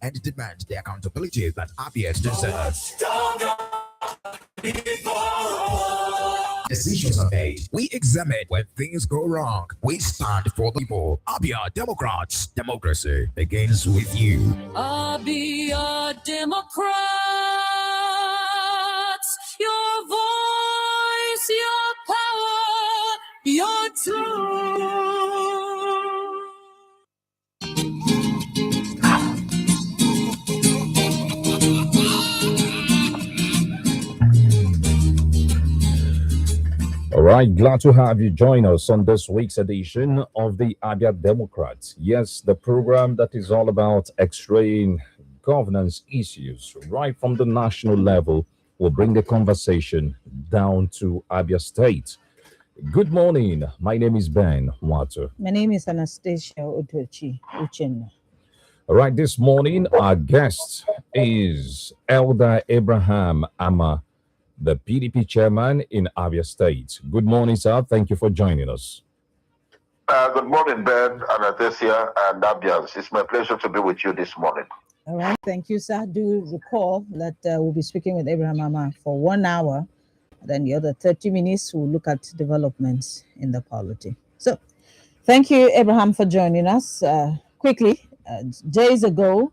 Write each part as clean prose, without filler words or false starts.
and demand the accountability that ABS deserves. Decisions are made. We examine when things go wrong. We stand for the people. Abia Democrats. Democracy begins with you. Abia Democrats. Your voice, your power, your truth. All right, glad to have you join us on this week's edition of the Abia Democrats. Yes, the program that is all about x-raying governance issues right from the national level will bring the conversation down to Abia State. Good morning. My name is Ben Water. My name is Anastasia Odochi Uchenna. All right, this morning our guest is Elder Abraham Ama, the PDP chairman in Abia State. Good morning, sir. Thank you for joining us. Good morning, Ben, Anastasia, and Abians. It's my pleasure to be with you this morning. All right, thank you, sir. Do recall that we'll be speaking with Abraham Ama for 1 hour. Then the other 30 minutes, we'll look at developments in the polity. So, thank you, Abraham, for joining us. Quickly, days ago,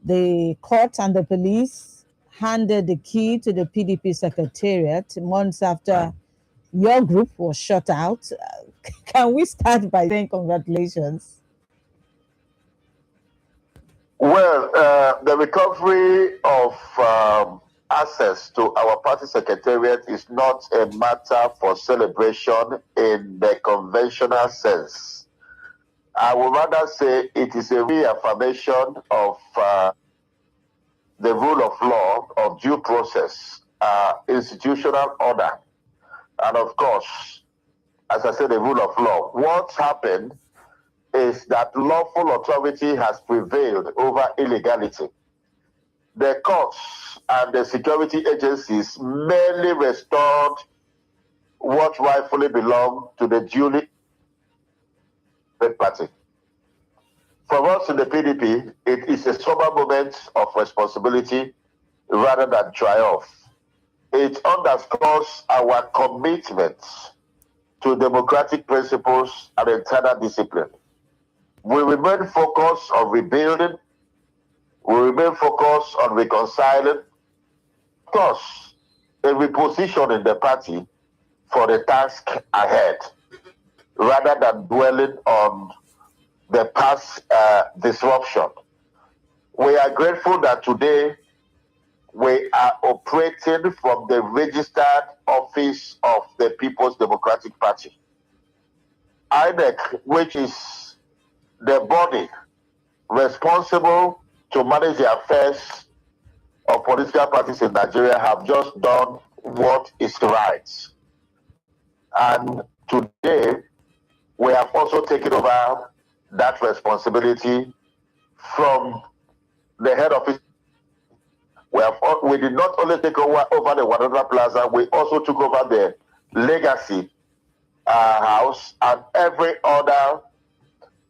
the court and the police handed the key to the PDP secretariat months after your group was shut out. Can we start by saying congratulations? Well, the recovery of access to our party secretariat is not a matter for celebration in the conventional sense. I would rather say it is a reaffirmation of the rule of law, of due process, institutional order, and of course, as I said, the rule of law. What's happened is that lawful authority has prevailed over illegality. The courts and the security agencies merely restored what rightfully belonged to the duly party. For us in the PDP, it is a sober moment of responsibility rather than triumph. It underscores our commitment to democratic principles and internal discipline. We remain focused on rebuilding. We remain focused on reconciling. Of course, a reposition in the party for the task ahead, rather than dwelling on the past disruption. We are grateful that today we are operating from the registered office of the People's Democratic Party. INEC, which is the body responsible to manage the affairs of political parties in Nigeria, have just done what is right. And today, we have also taken over that responsibility from the head office. We did not only take over the Wadada Plaza, we also took over the Legacy House and every other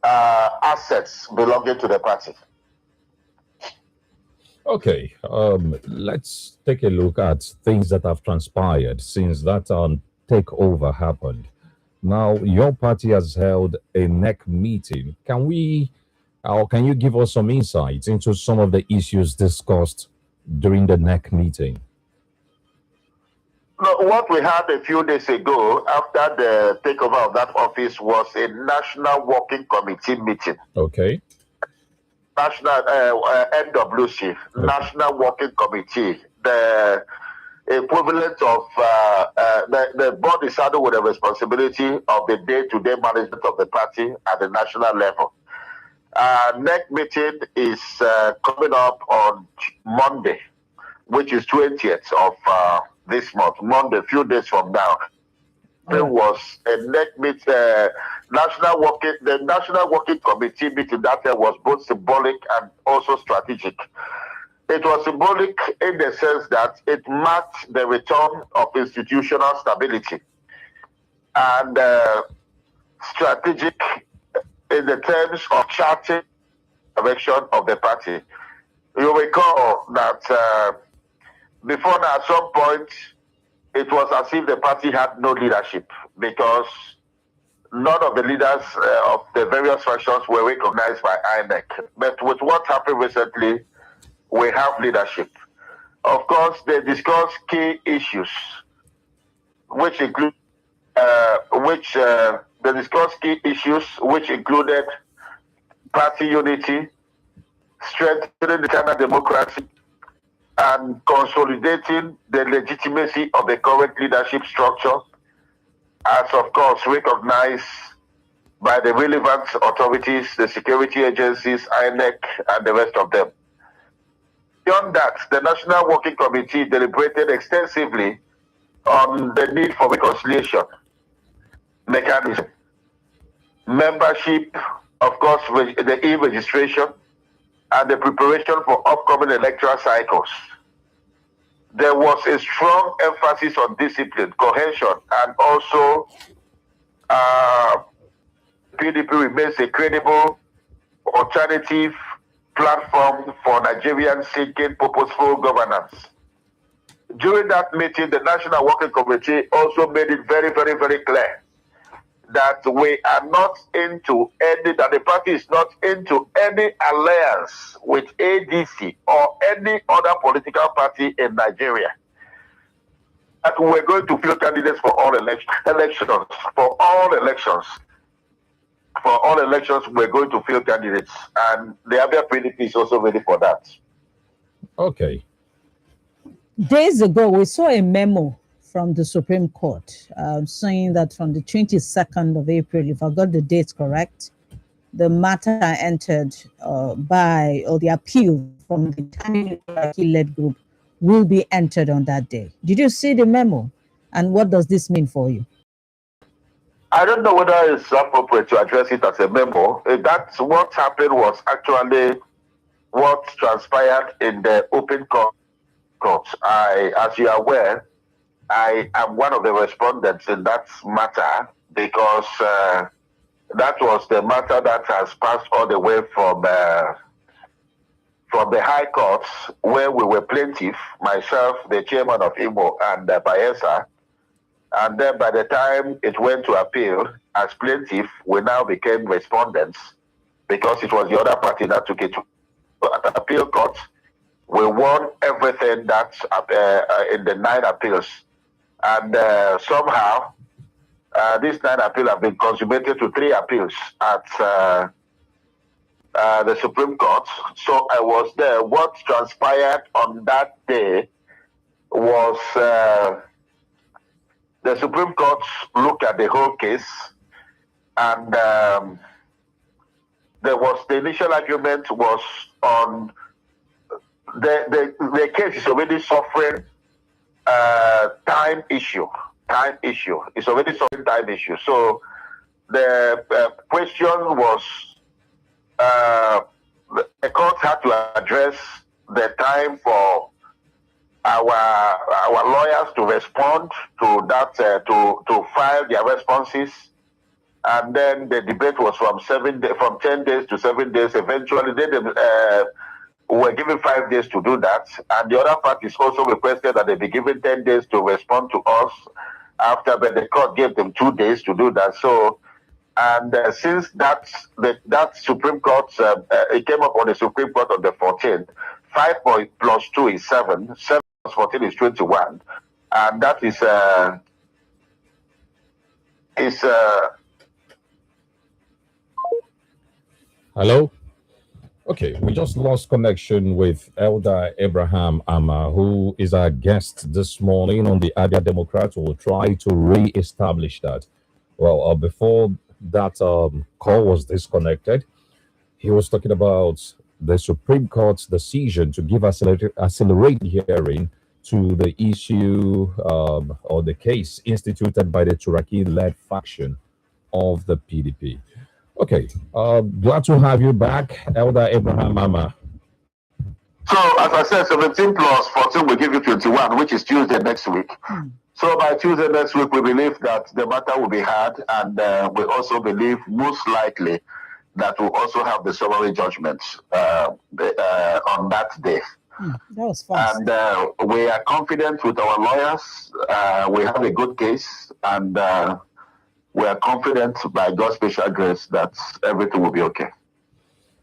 assets belonging to the party. Okay, let's take a look at things that have transpired since that takeover happened. Now, your party has held a NEC meeting. Can you give us some insights into some of the issues discussed during the NEC meeting? No, what we had a few days ago after the takeover of that office was a National Working Committee meeting. Okay. National NWC, okay. National Working Committee, the equivalent of the body saddled with the responsibility of the day-to-day management of the party at the national level. Next meeting is coming up on Monday, which is 20th of this month, Monday, a few days from now. There was a the National Working Committee meeting that was both symbolic and also strategic. It was symbolic in the sense that it marked the return of institutional stability, and strategic in the terms of charting direction of the party. You recall that before that, at some point, it was as if the party had no leadership because none of the leaders of the various factions were recognized by INEC. But with what happened recently, we have leadership. Of course, they discuss key issues, which include they discussed key issues which included party unity, strengthening the Ghana democracy, and consolidating the legitimacy of the current leadership structure, as of course recognized by the relevant authorities, the security agencies, INEC, and the rest of them. Beyond that, the National Working Committee deliberated extensively on the need for reconciliation mechanism, membership, of course, the e-registration, and the preparation for upcoming electoral cycles. There was a strong emphasis on discipline, cohesion, and also PDP remains a credible alternative platform for Nigerians seeking purposeful governance. During that meeting, the National Working Committee also made it very, very, very clear that we are not into any, that the party is not into any alliance with ADC or any other political party in Nigeria. That we're going to field candidates for all elections. For all elections, we're going to field candidates. And the Abia PDP is also ready for that. Okay. Days ago, we saw a memo from the Supreme Court saying that from the 22nd of April, if I got the dates correct, the matter entered the appeal from the Tamil-led group will be entered on that day. Did you see the memo? And what does this mean for you? I don't know whether it's appropriate to address it as a memo. That's what happened was actually what transpired in the open court. As you are aware, I am one of the respondents in that matter because that was the matter that has passed all the way from the High Court, where we were plaintiff, myself, the chairman of IMO, and Bayelsa. And then by the time it went to appeal, as plaintiff, we now became respondents because it was the other party that took it to the appeal court. We won everything that's in the 9 appeals. And somehow, these 9 appeals have been consummated to 3 appeals at the Supreme Court. So I was there. What transpired on that day was the Supreme Court looked at the whole case, and there was the initial argument was on the case is already suffering time issue. It's already suffering time issue. So the question was the court had to address the time for our lawyers to respond to that, to file their responses, and then the debate was from 10 days to 7 days. Eventually, we were given 5 days to do that, and the other parties also requested that they be given 10 days to respond to us after, but the court gave them 2 days to do that. So, and since that Supreme Court, it came up on the Supreme Court on the 14th, 5 plus 2 is 7, 7 plus 14 is 21, and that is Hello? Okay, we just lost connection with Elder Abraham Ama, who is our guest this morning on the Abia Democrats. We'll try to re-establish that. Well, before that call was disconnected, he was talking about the Supreme Court's decision to give accelerate hearing to the issue or the case instituted by the Turaki-led faction of the PDP. Okay, glad to have you back, Elder Abraham Ama. So, as I said, 17 plus 14 will give you 21, which is Tuesday next week. So, by Tuesday next week, we believe that the matter will be heard, and we also believe most likely that will also have the summary judgment on that day. That was fast. And we are confident with our lawyers. We have a good case, and we are confident by God's special grace that everything will be okay.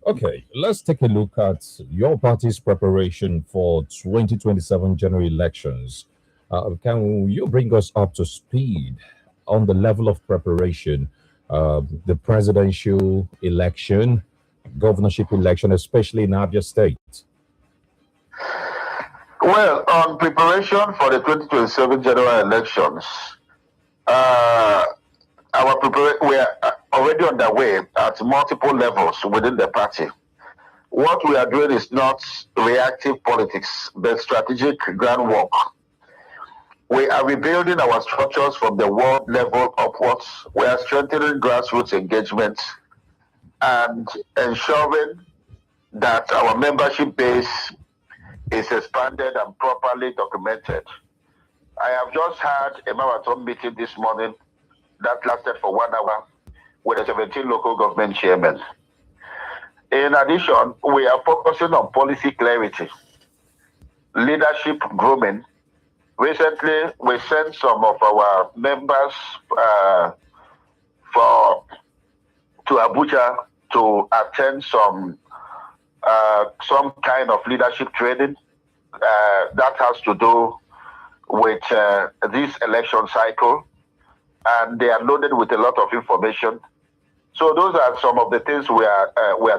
Okay, let's take a look at your party's preparation for 2027 general elections. Can you bring us up to speed on the level of preparation, the presidential election, governorship election, especially in Abia State? Well, on preparation for the 2027 general elections, we are already underway at multiple levels within the party. What we are doing is not reactive politics, but strategic groundwork. We are rebuilding our structures from the world level upwards. We are strengthening grassroots engagement and ensuring that our membership base is expanded and properly documented. I have just had a marathon meeting this morning that lasted for 1 hour with the 17 local government chairmen. In addition, we are focusing on policy clarity, leadership grooming. Recently, we sent some of our members to Abuja to attend some kind of leadership training that has to do with this election cycle, and they are loaded with a lot of information. So those are some of the things we are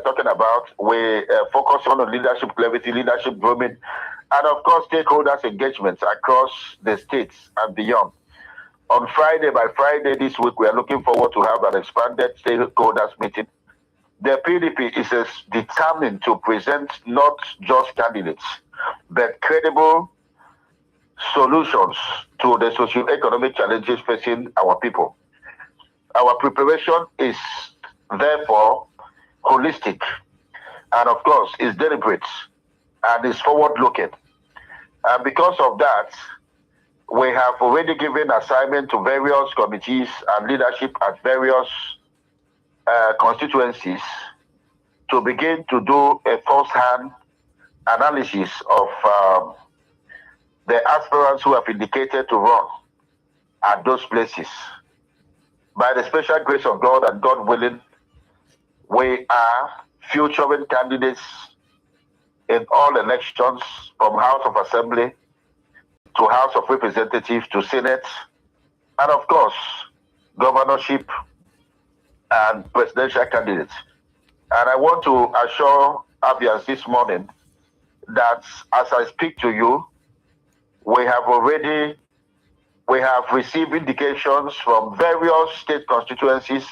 talking about. We focus on leadership clarity, leadership grooming, and of course stakeholders engagements across the states and beyond. On Friday, by Friday this week, we are looking forward to have an expanded stakeholders meeting. The PDP is determined to present not just candidates, but credible solutions to the socio-economic challenges facing our people. Our preparation is therefore holistic, and of course is deliberate and is forward-looking. And because of that, we have already given assignment to various committees and leadership at various constituencies to begin to do a first-hand analysis of the aspirants who have indicated to run at those places. By the special grace of God and God willing, we are futuring candidates in all elections, from House of Assembly to House of Representatives to Senate, and of course, governorship and presidential candidates. And I want to assure Abians this morning that as I speak to you, we have received indications from various state constituencies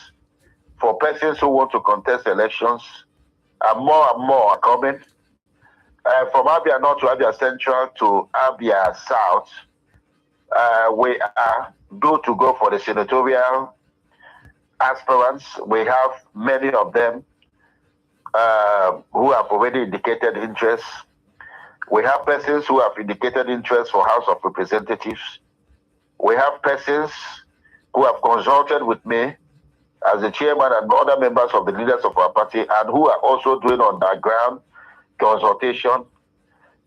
for persons who want to contest elections, and more are coming. From Abia North to Abia Central to Abia South, we are good to go for the senatorial aspirants. We have many of them who have already indicated interest. We have persons who have indicated interest for House of Representatives. We have persons who have consulted with me as the chairman and other members of the leaders of our party, and who are also doing underground consultation.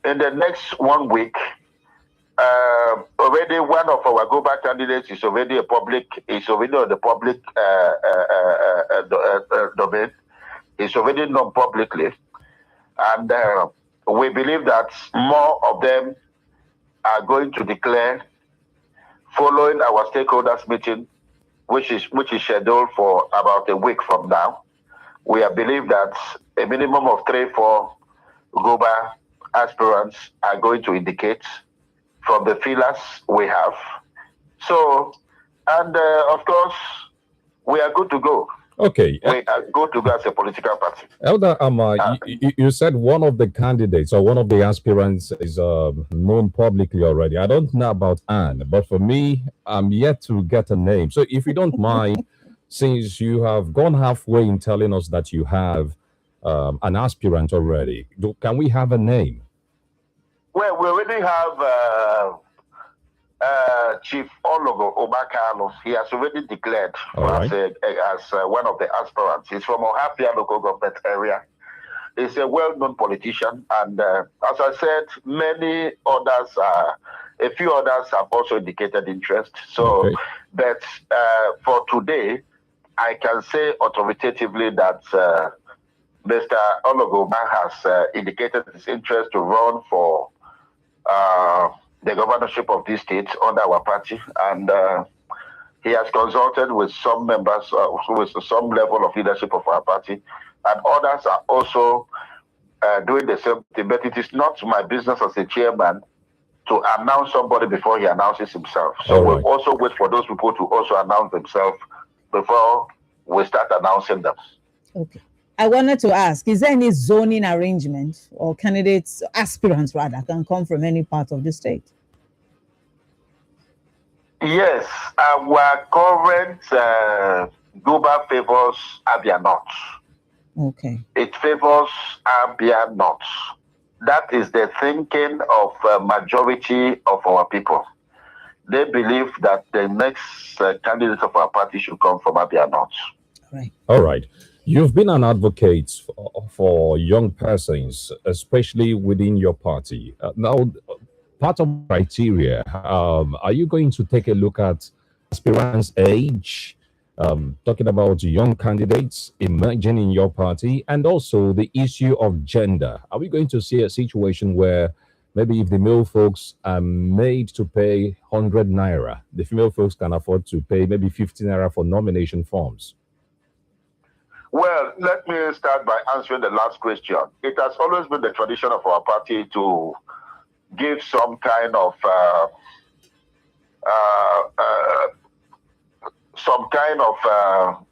In the next 1 week, already one of our go-back candidates is already on the public domain. It's already known publicly, and we believe that more of them are going to declare following our stakeholders meeting, which is scheduled for about a week from now. We believe that a minimum of 3-4 GOBA aspirants are going to indicate from the feelers we have. So, and of course, we are good to go. Okay. We are good to go as a political party. Elder Amma, you said one of the candidates or one of the aspirants is known publicly already. I don't know about Anne, but for me, I'm yet to get a name. So if you don't mind, since you have gone halfway in telling us that you have an aspirant already, can we have a name? Well, we already have Chief Ologo Obakalo, he has already declared Right. as one of the aspirants. He's from Ohafia local government area. He's a well-known politician, and as I said, a few others have also indicated interest. So, Okay. but for today, I can say authoritatively that Mr. Ologo has indicated his interest to run for the governorship of this state under our party, and he has consulted with some members, with some level of leadership of our party, and others are also doing the same thing. But it is not my business as a chairman to announce somebody before he announces himself. So All we'll right. also wait for those people to also announce themselves before we start announcing them. Okay. I wanted to ask, is there any zoning arrangement or candidates, aspirants rather, can come from any part of the state? Yes, our current global favors Abia North. Okay. It favors Abia North. That is the thinking of a majority of our people. They believe that the next candidate of our party should come from Abia North. Right. All right. You've been an advocate for young persons, especially within your party. Now, part of the criteria, are you going to take a look at aspirants' age, talking about young candidates emerging in your party, and also the issue of gender? Are we going to see a situation where maybe if the male folks are made to pay 100 naira, the female folks can afford to pay maybe 50 naira for nomination forms? Well, let me start by answering the last question. It has always been the tradition of our party to give some kind of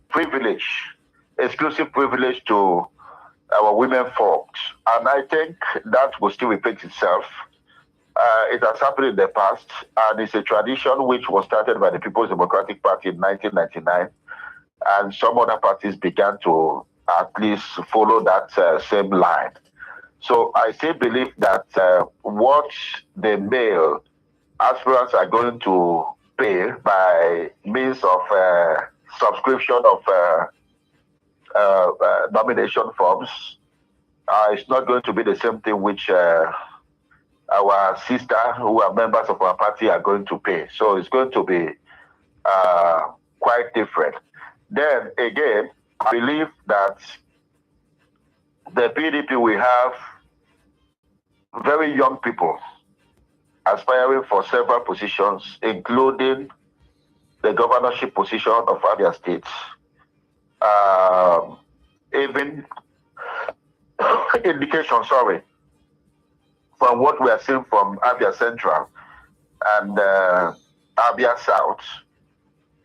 privilege, exclusive privilege to our women folks. And I think that will still repeat itself. It has happened in the past, and it's a tradition which was started by the People's Democratic Party in 1999. And some other parties began to at least follow that same line. So I still believe that what the male aspirants are going to pay by means of subscription of nomination forms is not going to be the same thing which our sisters who are members of our party are going to pay. So it's going to be quite different. Then again, I believe that the PDP will have very young people aspiring for several positions, including the governorship position of Abia State. Even indication, from what we are seeing from Abia Central and Abia South,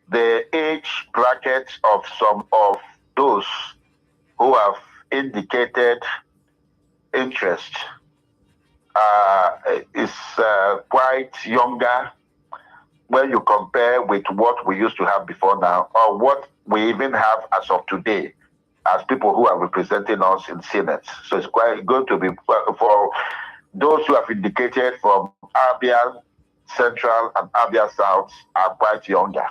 the age bracket of some of those who have indicated interest is quite younger when you compare with what we used to have before now, or what we even have as of today as people who are representing us in Senate. So it's quite going to be for those who have indicated from Abia Central and Abia South are quite younger.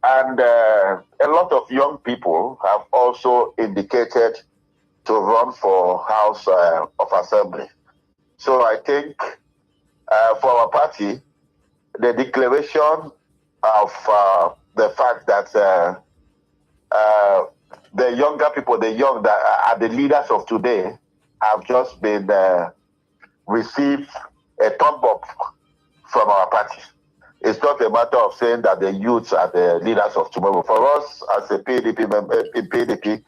And a lot of young people have also indicated to run for House of Assembly. So I think for our party, the declaration of the fact that the younger people, the young that are the leaders of today, have just been received a thumb up from our party. It's not a matter of saying that the youths are the leaders of tomorrow. For us, as a PDP member, in PDP,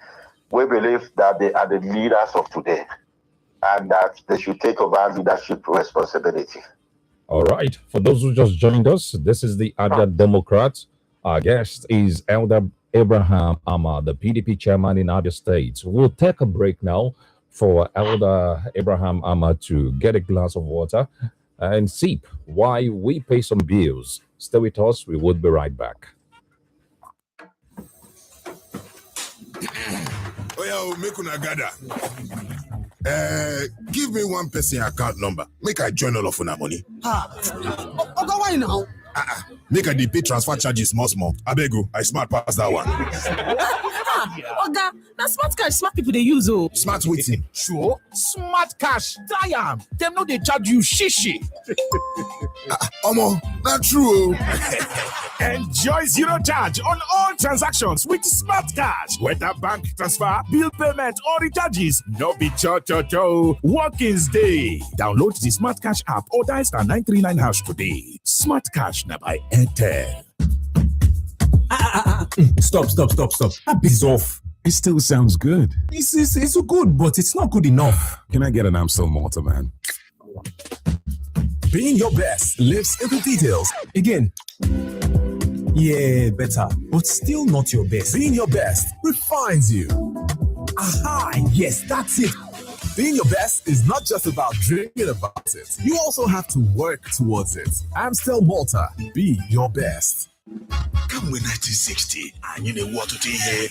we believe that they are the leaders of today and that they should take over leadership responsibility. All right. For those who just joined us, this is the Abia Democrats. Our guest is Elder Abraham Ama, the PDP chairman in Abia State. We'll take a break now for Elder Abraham Ama to get a glass of water and sip while we pay some bills. Stay with us. We will be right back. Oh yeah, make una gather. Give me one person account number. Make I join all of una money. Okay, why now? Make a pay transfer charges small. I beg you, I smart pass that one. Oga, na smart cash smart people they use oh. Smart waiting. Sure, smart cash, damn, them no they charge you shishi. Omo, not true. Enjoy zero charge on all transactions with Smart Cash. Whether bank transfer, bill payment, or recharges, no be cho. Workings day. Download the Smart Cash app or dial *939# today. Smart Cash na by Airtel. Stop. That is off. It still sounds good. It's so good, but it's not good enough. Can I get an Amstel Malta, man? Being your best lives in the details. Again. Yeah, better, but still not your best. Being your best refines you. Aha, yes, that's it. Being your best is not just about dreaming about it. You also have to work towards it. Amstel Malta, be your best. Kamgbe 1960 anyị na-ewu ọtụtụ ihe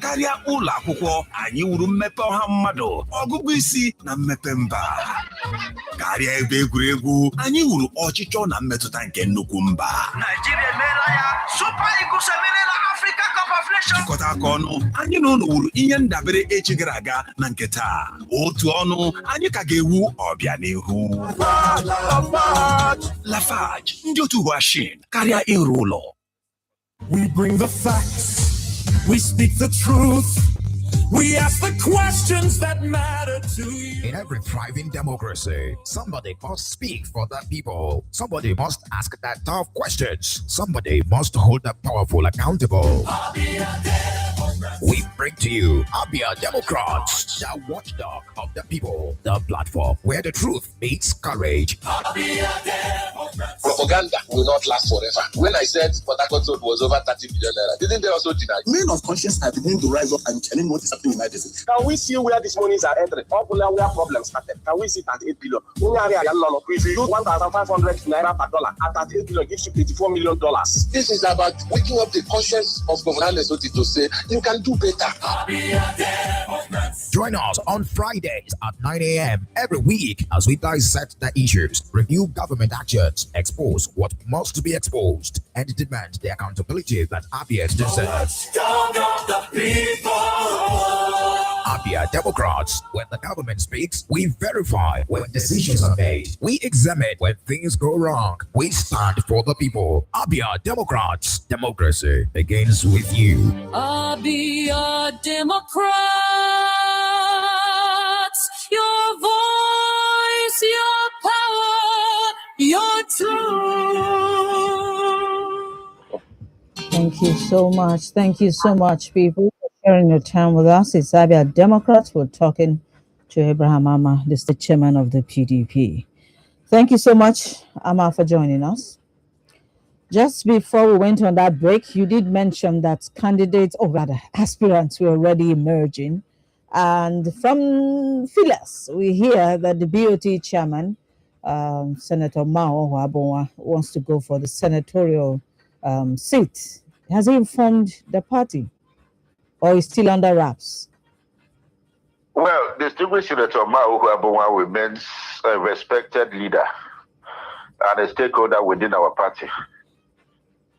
karịa ụlọ akwụkwọ anyị wuru mmepe ọha mmadụ ọgụgụ isi na mmepe mba karịa ebe egwuregwu anyị wuru ọchịchọ na mmetụta nke nnukwu mba Nigeria emeela ya Super Eagles emerela Africa Cup of Nations jikọta aka ọnụ anyị na ụlọ wuru ihe ndabere echi gara aga na nke taa otu ọnụ anyị ka ga-ewu ọbịanihu Lafarge ndị otu Huashin karịa ịrụ ụlọ. We bring the facts, we speak the truth, we ask the questions that matter to you. In every thriving democracy, somebody must speak for the people. Somebody must ask that tough questions. Somebody must hold the powerful accountable. We bring to you Abia Democrats, the watchdog of the people, the platform where the truth meets courage. Propaganda will not last forever. When I said Port Harcourt Road was over 30 billion naira, didn't they also deny? Men of conscience are beginning to rise up and challenge what is happening in United States. Can we see where these monies are entering? Where problems started? Can we see at 8 billion? If you use 1,500 naira per dollar, at 8 billion gives you $84 million. This is about waking up the conscience of Governor Lesotho to say, you can do better. Join us on Fridays at 9 a.m. every week as we dissect the issues, review government actions, expose what must be exposed, and demand the accountability that Abia deserves. Abia Democrats, when the government speaks, we verify when decisions are made. We examine when things go wrong. We stand for the people. Abia Democrats, democracy begins with you. Abia Democrats, your voice, your power, your truth. Thank you so much. Thank you so much, people, for sharing your time with us. It's Abia Democrats. We're talking to Abraham Ama, the state chairman of the PDP. Thank you so much, Ama, for joining us. Just before we went on that break, you did mention that candidates, or rather aspirants, were already emerging. And from Philas, we hear that the BOT chairman, Senator Mao Wabonwa, wants to go for the senatorial seat. Has he informed the party, or is still under wraps? Well, distinguished Senator Mao Wabonwa remains a respected leader and a stakeholder within our party.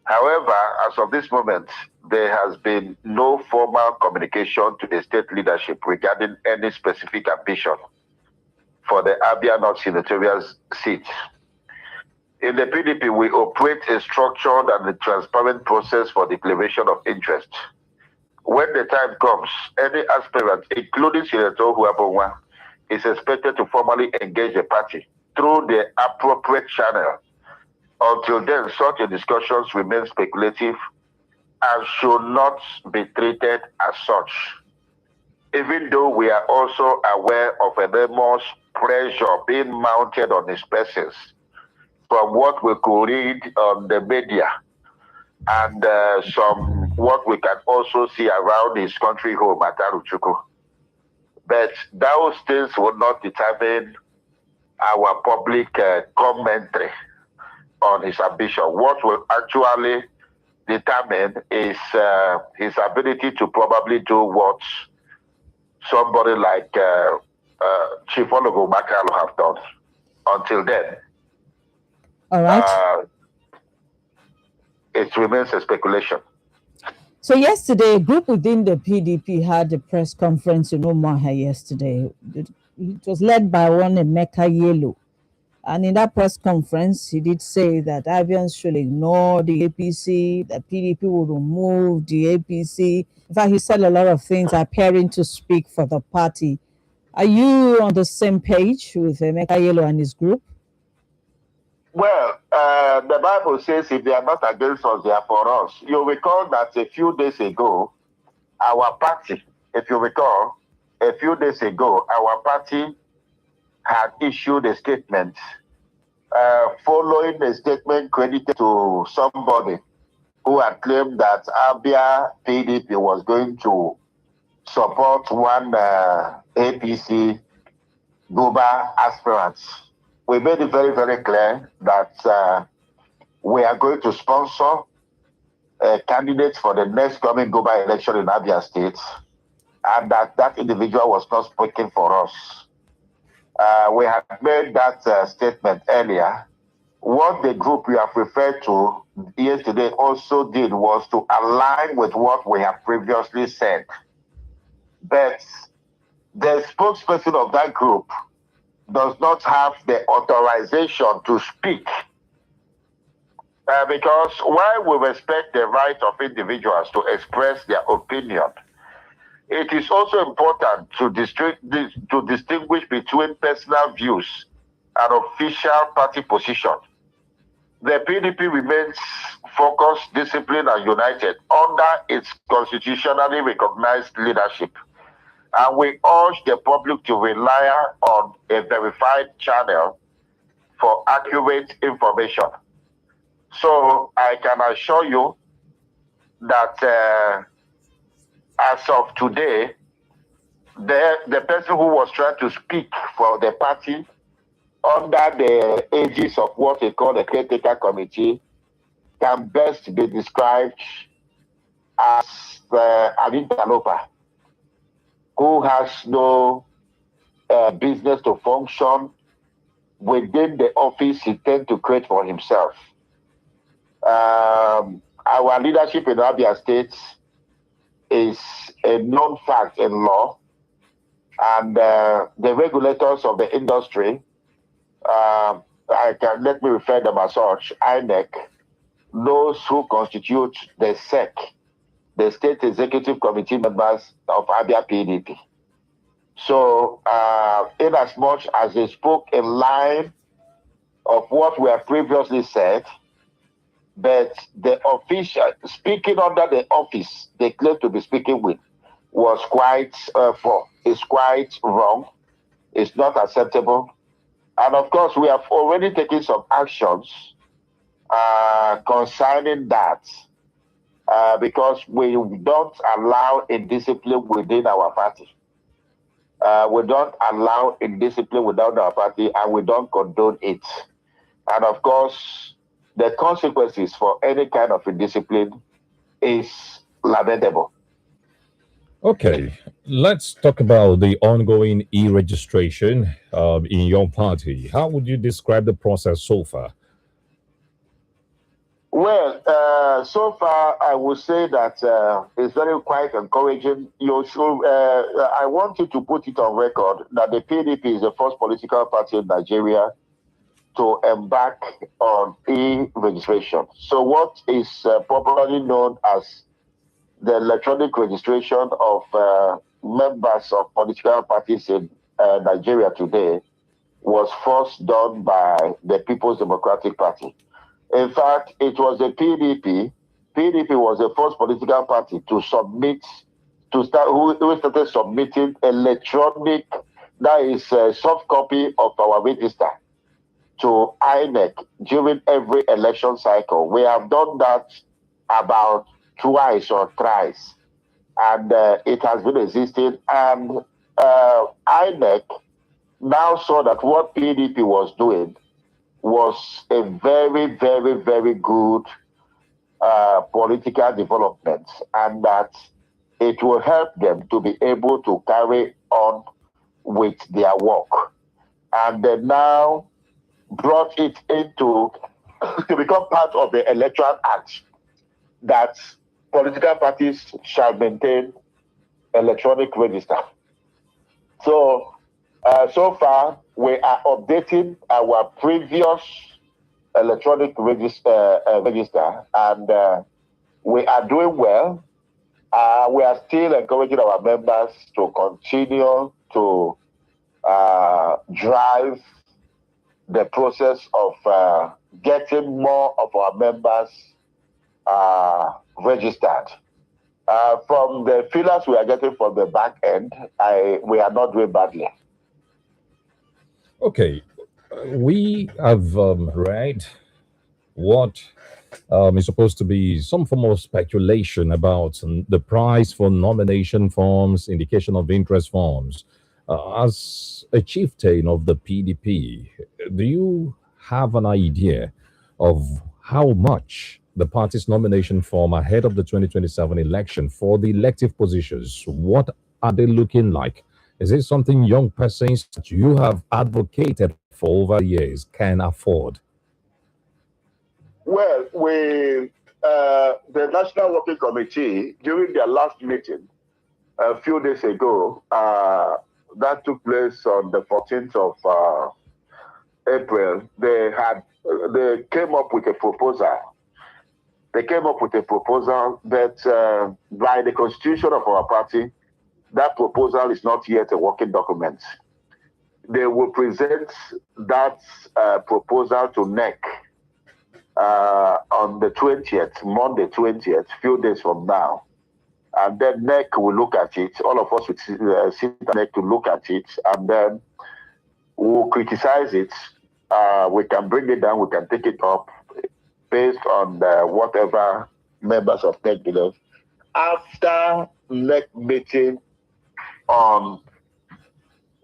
However, as of this moment, there has been no formal communication to the state leadership regarding any specific ambition for the Abia North senatorial seat. In the PDP, we operate a structured and a transparent process for declaration of interest. When the time comes, any aspirant, including Senator Wabonwa, is expected to formally engage the party through the appropriate channel. Until then, such a discussions remain speculative and should not be treated as such. Even though we are also aware of enormous pressure being mounted on his persons from what we could read on the media and what we can also see around his country home at Aruchuku. But those things will not determine our public commentary on his ambition. What will actually determine is his ability to probably do what somebody like Chief Ologo Bakalo have done. Until then, all right. it remains a speculation. So yesterday, a group within the PDP had a press conference in Omaha yesterday. It was led by one Emeka Yellow. And in that press conference, he did say that Abians should ignore the APC, that PDP will remove the APC. In fact, he said a lot of things appearing to speak for the party. Are you on the same page with Emeka Yellow and his group? Well, the Bible says if they are not against us, they are for us. You recall that a few days ago, our party, our party had issued a statement following a statement credited to somebody who had claimed that Abia PDP was going to support one APC Guba aspirants. We made it very, very clear that we are going to sponsor candidates for the next coming Guba election in Abia State, and that individual was not speaking for us. We had made that statement earlier. What the group we have referred to yesterday also did was to align with what we have previously said. But the spokesperson of that group does not have the authorization to speak. Because while we respect the right of individuals to express their opinion, it is also important to distinguish between personal views and official party position. The PDP remains focused, disciplined, and united under its constitutionally recognized leadership. And we urge the public to rely on a verified channel for accurate information. So I can assure you that as of today, the person who was trying to speak for the party under the aegis of what they call the caretaker committee can best be described as an interloper who has no business to function within the office he tends to create for himself. Our leadership in Abia State is a known fact in law, and the regulators of the industry, let me refer them as such, INEC, those who constitute the SEC, the State Executive Committee members of Abia PDP. So, in as much as they spoke in line of what we have previously said, but the official speaking under the office they claim to be speaking with was quite wrong. It's not acceptable. And of course, we have already taken some actions concerning that because we don't allow indiscipline within our party. We don't allow indiscipline within our party, and we don't condone it. And of course, the consequences for any kind of indiscipline is lamentable. Okay, let's talk about the ongoing e-registration in your party. How would you describe the process so far? Well, so far, I would say that it's very quite encouraging. I want you to put it on record that the PDP is the first political party in Nigeria to embark on e-registration. So what is popularly known as the electronic registration of members of political parties in Nigeria today was first done by the People's Democratic Party. In fact, it was the PDP. PDP was the first political party to submit, who started submitting electronic, that is a soft copy of our register, to INEC during every election cycle. We have done that about twice or thrice, and it has been existing. And INEC now saw that what PDP was doing was a very, very, very good political development, and that it will help them to be able to carry on with their work. And they now brought it into to become part of the Electoral Act that political parties shall maintain electronic register. So, so far, we are updating our previous electronic register, and we are doing well. We are still encouraging our members to continue to drive the process of getting more of our members registered. From the feelers we are getting from the back end, we are not doing badly. Okay, we have read what is supposed to be some form of speculation about the price for nomination forms, indication of interest forms. As a chieftain of the PDP, do you have an idea of how much the party's nomination form ahead of the 2027 election for the elective positions, what are they looking like? Is it something young persons that you have advocated for over the years can afford? Well, the National Working Committee, during their last meeting a few days ago, that took place on the 14th of April, they came up with a proposal. They came up with a proposal that by the constitution of our party, that proposal is not yet a working document. They will present that proposal to NEC on the 20th, Monday 20th, few days from now. And then NEC will look at it. All of us will sit at NEC to look at it, and then we'll criticize it. We can bring it down, we can take it up based on whatever members of NEC believe. After NEC meeting on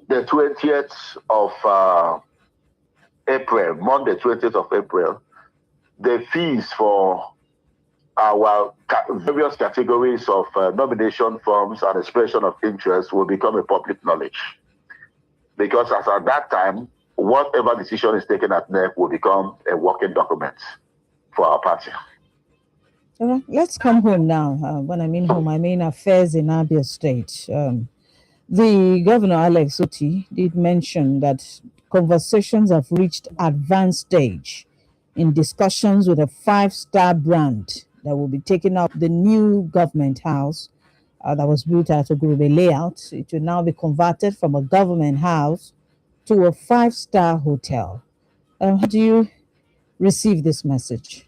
the 20th of April, Monday 20th of April, the fees for our various categories of nomination forms and expression of interest will become a public knowledge. Because as at that time, whatever decision is taken at NEC will become a working document for our party. All right, let's come home now. When I mean home, I mean affairs in Abia State. The Governor, Alex Otti, did mention that conversations have reached advanced stage in discussions with a 5-star brand that will be taking up the new government house that was built at Ogurube layout. It will now be converted from a government house to a 5-star hotel. How do you receive this message?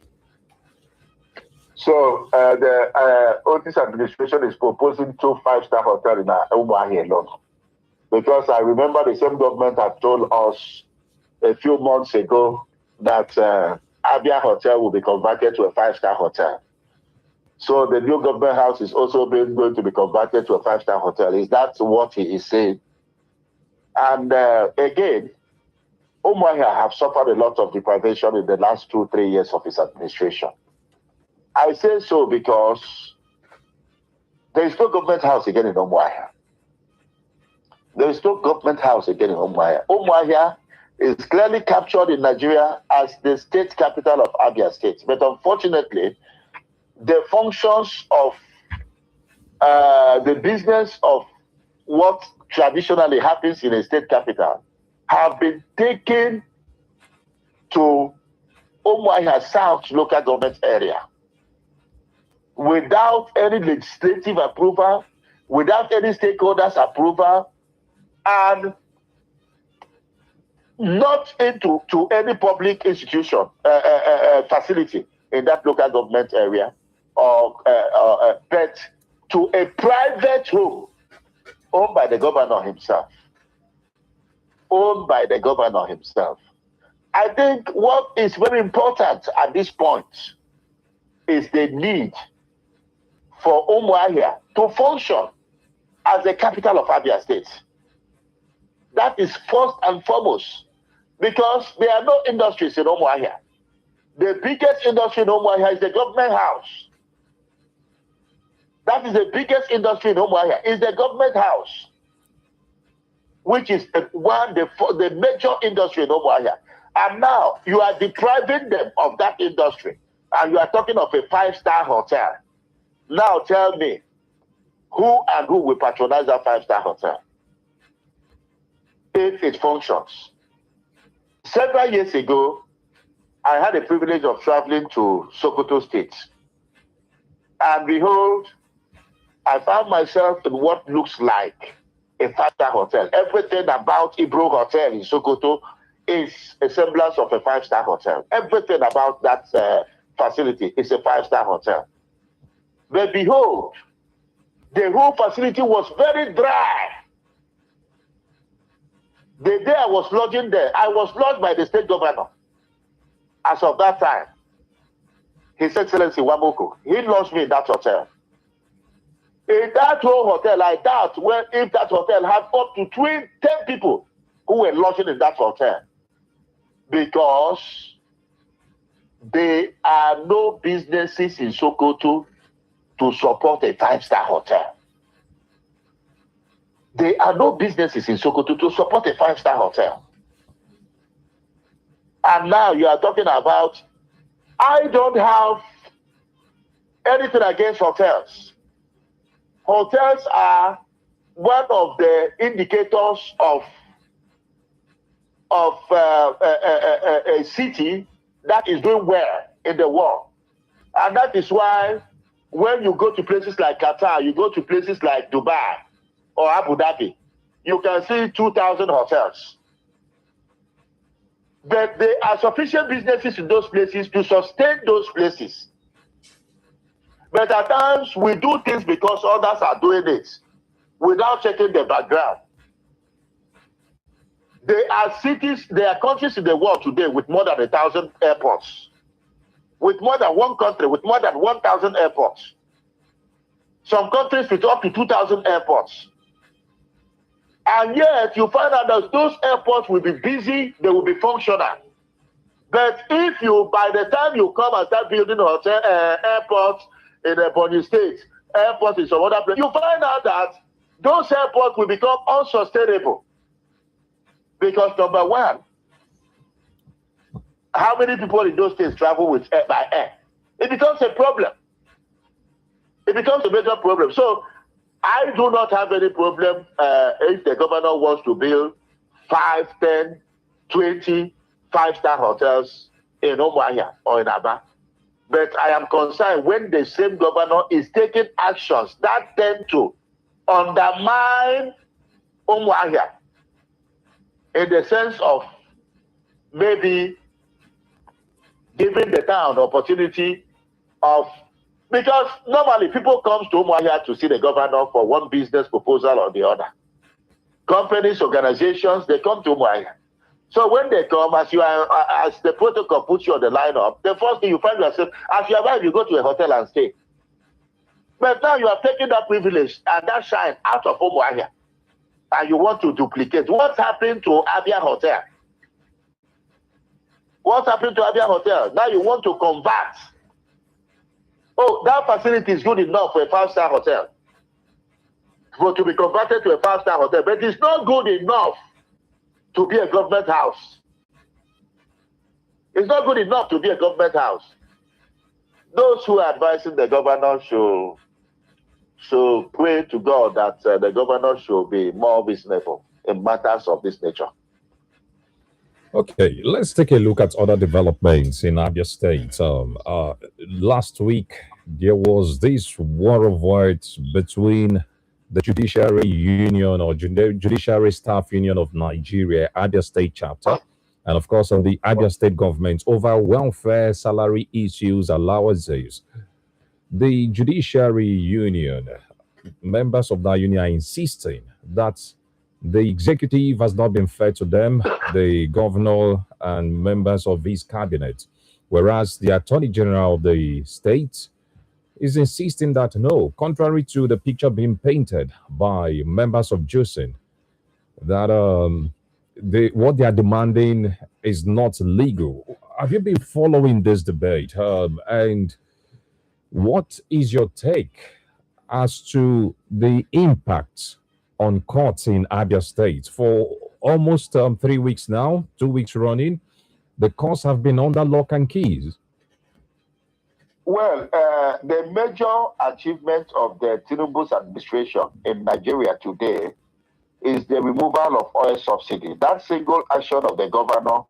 So the Otis administration is proposing 2 5-star hotels in Umuahia alone. Because I remember the same government had told us a few months ago that Abia Hotel will be converted to a 5-star hotel. So the new government house is also going to be converted to a 5-star hotel. Is that what he is saying? And again, Umuahia have suffered a lot of deprivation in the last 2-3 years of his administration. I say so because there is no government house again in Umuahia. There is no government house again in Umuahia. Umuahia is clearly captured in Nigeria as the state capital of Abia State. But unfortunately, the functions of the business of what traditionally happens in a state capital have been taken to Umuahia South local government area without any legislative approval, without any stakeholders approval, and not into any public institution, facility in that local government area, but to a private home owned by the governor himself. Owned by the governor himself. I think what is very important at this point is the need for Umuahia to function as the capital of Abia State. That is first and foremost, because there are no industries in Umuahia. The biggest industry in Umuahia is the government house. That is the biggest industry in Umuahia, is the government house, which is the major industry in Umuahia. And now you are depriving them of that industry. and you are talking of a 5-star hotel. Now tell me, who and who will patronize that 5-star hotel if it functions? Several years ago, I had the privilege of traveling to Sokoto State. And behold, I found myself in what looks like a 5-star hotel. Everything about Ibro Hotel in Sokoto is a semblance of a 5-star hotel. Everything about that facility is a 5-star hotel. But behold, the whole facility was very dry. The day I was lodging there, I was lodged by the state governor. As of that time, His Excellency Wamoko, he lodged me in that hotel. In that whole hotel, I doubt if that hotel had up to 10 people who were lodging in that hotel. Because there are no businesses in Sokoto to support a 5-star hotel. There are no businesses in Sokoto to support a 5-star hotel. And now you are talking about, I don't have anything against hotels. Hotels are one of the indicators of a city that is doing well in the world. And that is why when you go to places like Qatar, you go to places like Dubai or Abu Dhabi, you can see 2,000 hotels. But there are sufficient businesses in those places to sustain those places. But at times, we do things because others are doing it without checking the background. There are cities, there are countries in the world today with more than 1,000 airports. With more than one country, with more than 1,000 airports. Some countries with up to 2,000 airports. And yet, you find out that those airports will be busy, they will be functional. But if you, by the time you come and start building hotel airports in the Ebonyi State, airports in some other place, you find out that those airports will become unsustainable. Because number one, how many people in those states travel with by air? It becomes a problem. It becomes a major problem. So I do not have any problem if the governor wants to build 5, 10, 20 5-star hotels in Umuahia or in Aba. But I am concerned when the same governor is taking actions that tend to undermine Umuahia in the sense of maybe giving the town opportunity of, because normally people come to Umuahia to see the governor for one business proposal or the other. Companies, organizations, they come to Umuahia. So when they come, as the protocol puts you on the lineup, the first thing you find yourself, as you arrive, you go to a hotel and stay. But now you have taken that privilege and that shine out of Umuahia, and you want to duplicate. What's happened to Abia Hotel? What happened to Abia Hotel? Now you want to convert. Oh, that facility is good enough for a 5-star hotel. To be converted to a 5-star hotel, but it's not good enough to be a government house. It's not good enough to be a government house. Those who are advising the governor should pray to God that the governor should be more reasonable in matters of this nature. Okay, let's take a look at other developments in Abia State. Last week, there was this war of words between the Judiciary Union or Judiciary Staff Union of Nigeria, Abia State chapter, and of course, on the Abia State government over welfare, salary issues, allowances. The Judiciary Union, members of that union are insisting that the executive has not been fair to them, the governor and members of his cabinet, whereas the Attorney General of the state is insisting that no, contrary to the picture being painted by members of JUSIN, that what they are demanding is not legal. Have you been following this debate? And what is your take as to the impact on courts in Abia State? For almost 3 weeks now, 2 weeks running, the courts have been under lock and keys. Well, the major achievement of the Tinubu's administration in Nigeria today is the removal of oil subsidy. That single action of the governor,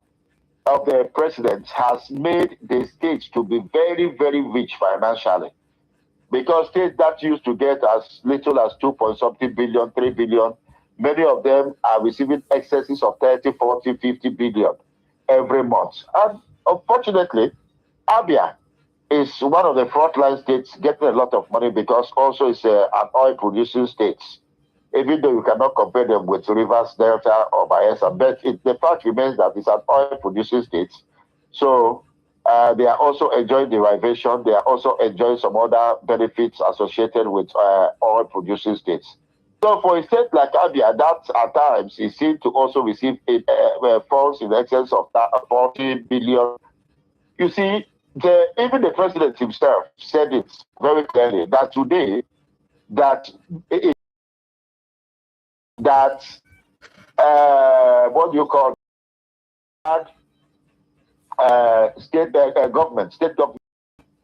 of the president, has made the states to be very, very rich financially. Because states that used to get as little as 2.something billion, 3 billion, many of them are receiving excesses of 30, 40, 50 billion every month. And unfortunately, Abia is one of the frontline states getting a lot of money because also it's an oil-producing state. Even though you cannot compare them with Rivers, Delta, or Bayelsa, but the fact remains that it's an oil-producing state. So they are also enjoying derivation. They are also enjoying some other benefits associated with oil-producing states. So for a state like Abia, that at times is seen to also receive funds in excess of 40 billion. You see, even the president himself said it very clearly that today, what do you call state government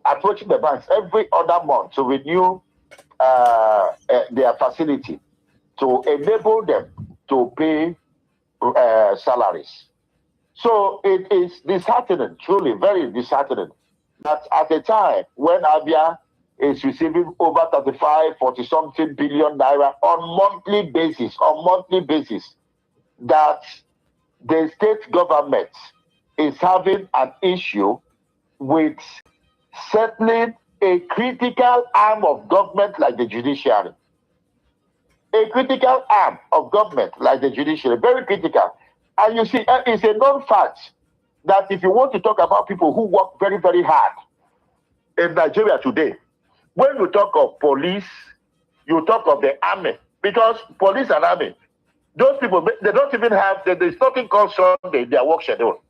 approaching the banks every other month to renew their facility to enable them to pay salaries. So it is disheartening, truly very disheartening, that at a time when Abia is receiving over 35, 40-something billion naira on monthly basis, that the state government is having an issue with settling a critical arm of government like the judiciary. A critical arm of government like the judiciary, very critical. And you see, it's a known fact that if you want to talk about people who work very, very hard in Nigeria today, when you talk of police, you talk of the army, because police and army, those people, they don't even have, there's nothing called Sunday in their work schedule.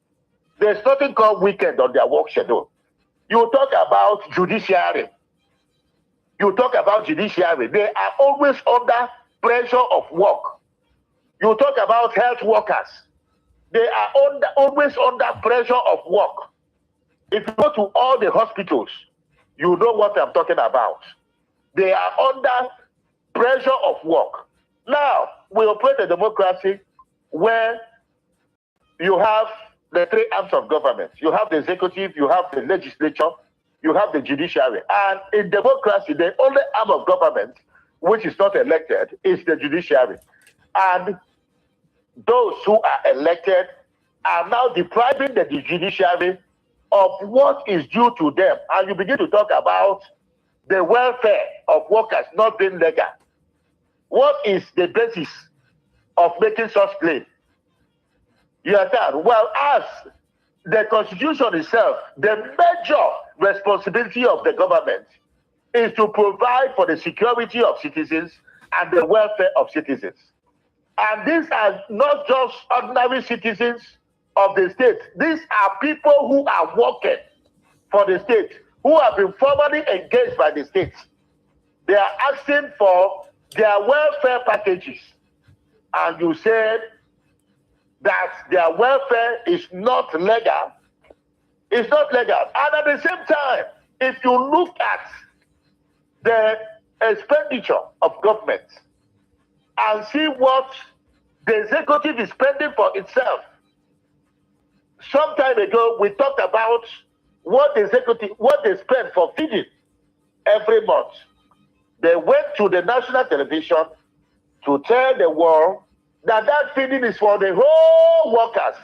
There's nothing called weekend on their work schedule. You talk about judiciary. They are always under pressure of work. You talk about health workers. They are always under pressure of work. If you go to all the hospitals, you know what I'm talking about. They are under pressure of work. Now, we operate a democracy where you have the three arms of government. You have the executive, you have the legislature, you have the judiciary. And in democracy, the only arm of government which is not elected is the judiciary. And those who are elected are now depriving the judiciary of what is due to them. And you begin to talk about the welfare of workers not being legal. What is the basis of making such claim? You understand? Well, as the Constitution itself, the major responsibility of the government is to provide for the security of citizens and the welfare of citizens. And these are not just ordinary citizens of the state. These are people who are working for the state, who have been formally engaged by the state. They are asking for their welfare packages. And you said that their welfare is not legal. It's not legal. And at the same time, if you look at the expenditure of government and see what the executive is spending for itself. Some time ago, we talked about what the executive, what they spend for feeding every month. They went to the national television to tell the world that that feeding is for the whole workers.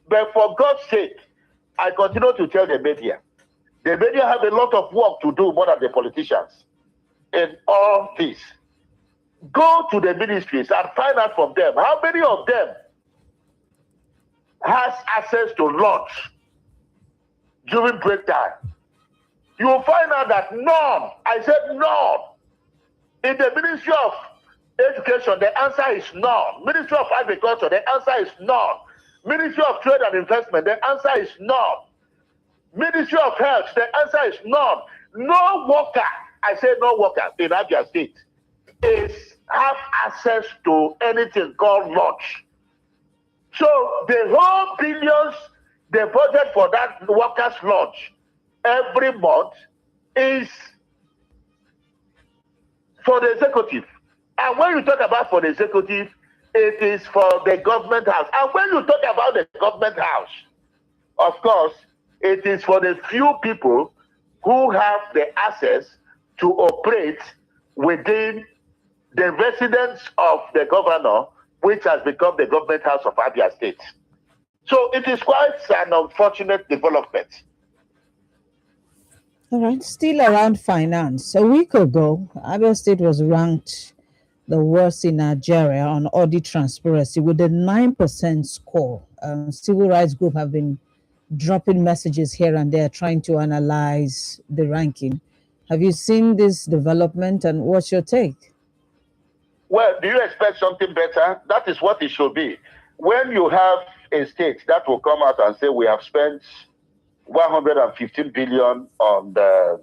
But for God's sake, I continue to tell the media. The media have a lot of work to do more than the politicians in all this. Go to the ministries and find out from them how many of them has access to lunch during break time. You will find out that none, I said none. In the Ministry of Education, the answer is none. Ministry of Agriculture, the answer is none. Ministry of Trade and Investment, the answer is none. Ministry of Health, the answer is none. No worker, I say no worker in Abia State, have access to anything called lunch. So the whole billions they budget for that workers' lunch every month is for the executive. And when you talk about for the executive, it is for the government house. And when you talk about the government house, of course, it is for the few people who have the access to operate within the residence of the governor, which has become the government house of Abia State. So it is quite an unfortunate development. All right, still around finance. A week ago, Abia State was ranked the worst in Nigeria on audit transparency with a 9% score. Civil rights group have been dropping messages here and there trying to analyze the ranking. Have you seen this development and what's your take? Well, do you expect something better? That is what it should be. When you have a state that will come out and say we have spent 115 billion on the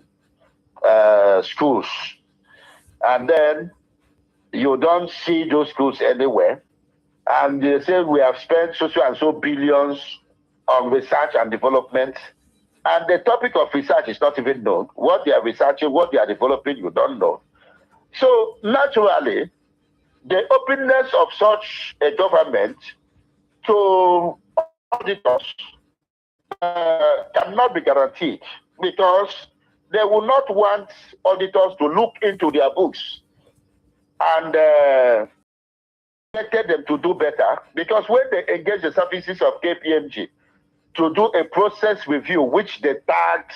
schools, and then you don't see those schools anywhere, and they say we have spent so and so billions on research and development, and the topic of research is not even known. What they are researching, what they are developing, you don't know. So naturally, the openness of such a government to auditors cannot be guaranteed, because they will not want auditors to look into their books and expect them to do better, because when they engage the services of KPMG to do a process review, which they tagged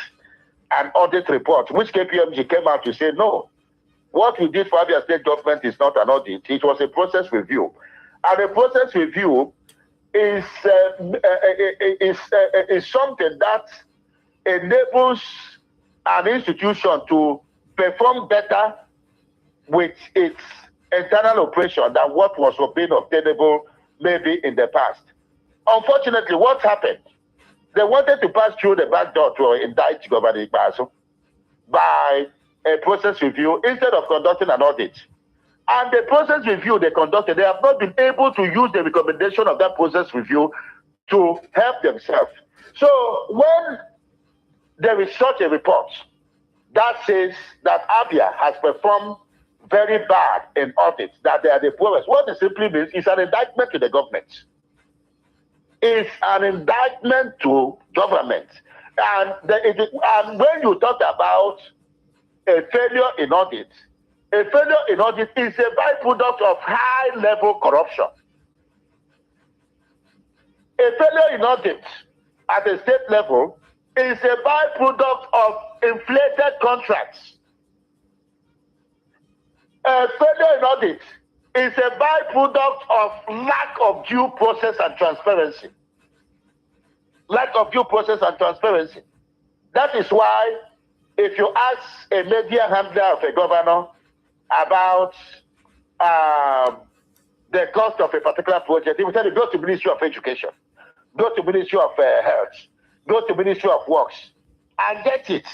an audit report, which KPMG came out to say, no, what you did for Abia State government is not an audit, it was a process review. And a process review is something that enables an institution to perform better with its internal operation than what was being obtainable maybe in the past. Unfortunately, what happened? They wanted to pass through the back door to indict Governor Ikpeazu by a process review instead of conducting an audit. And the process review they conducted, they have not been able to use the recommendation of that process review to help themselves. So when there is such a report that says that Abia has performed very bad in audits, that they are the poorest, what it simply means is an indictment to the government. It's an indictment to government. And when you talk about a failure in audit is a byproduct of high-level corruption. A failure in audit at a state level is a byproduct of inflated contracts. A failure in audit is a byproduct of lack of due process and transparency. Lack of due process and transparency. That is why if you ask a media handler of a governor about the cost of a particular project, he will tell you, go to Ministry of Education, go to Ministry of Health, go to Ministry of Works, and get it.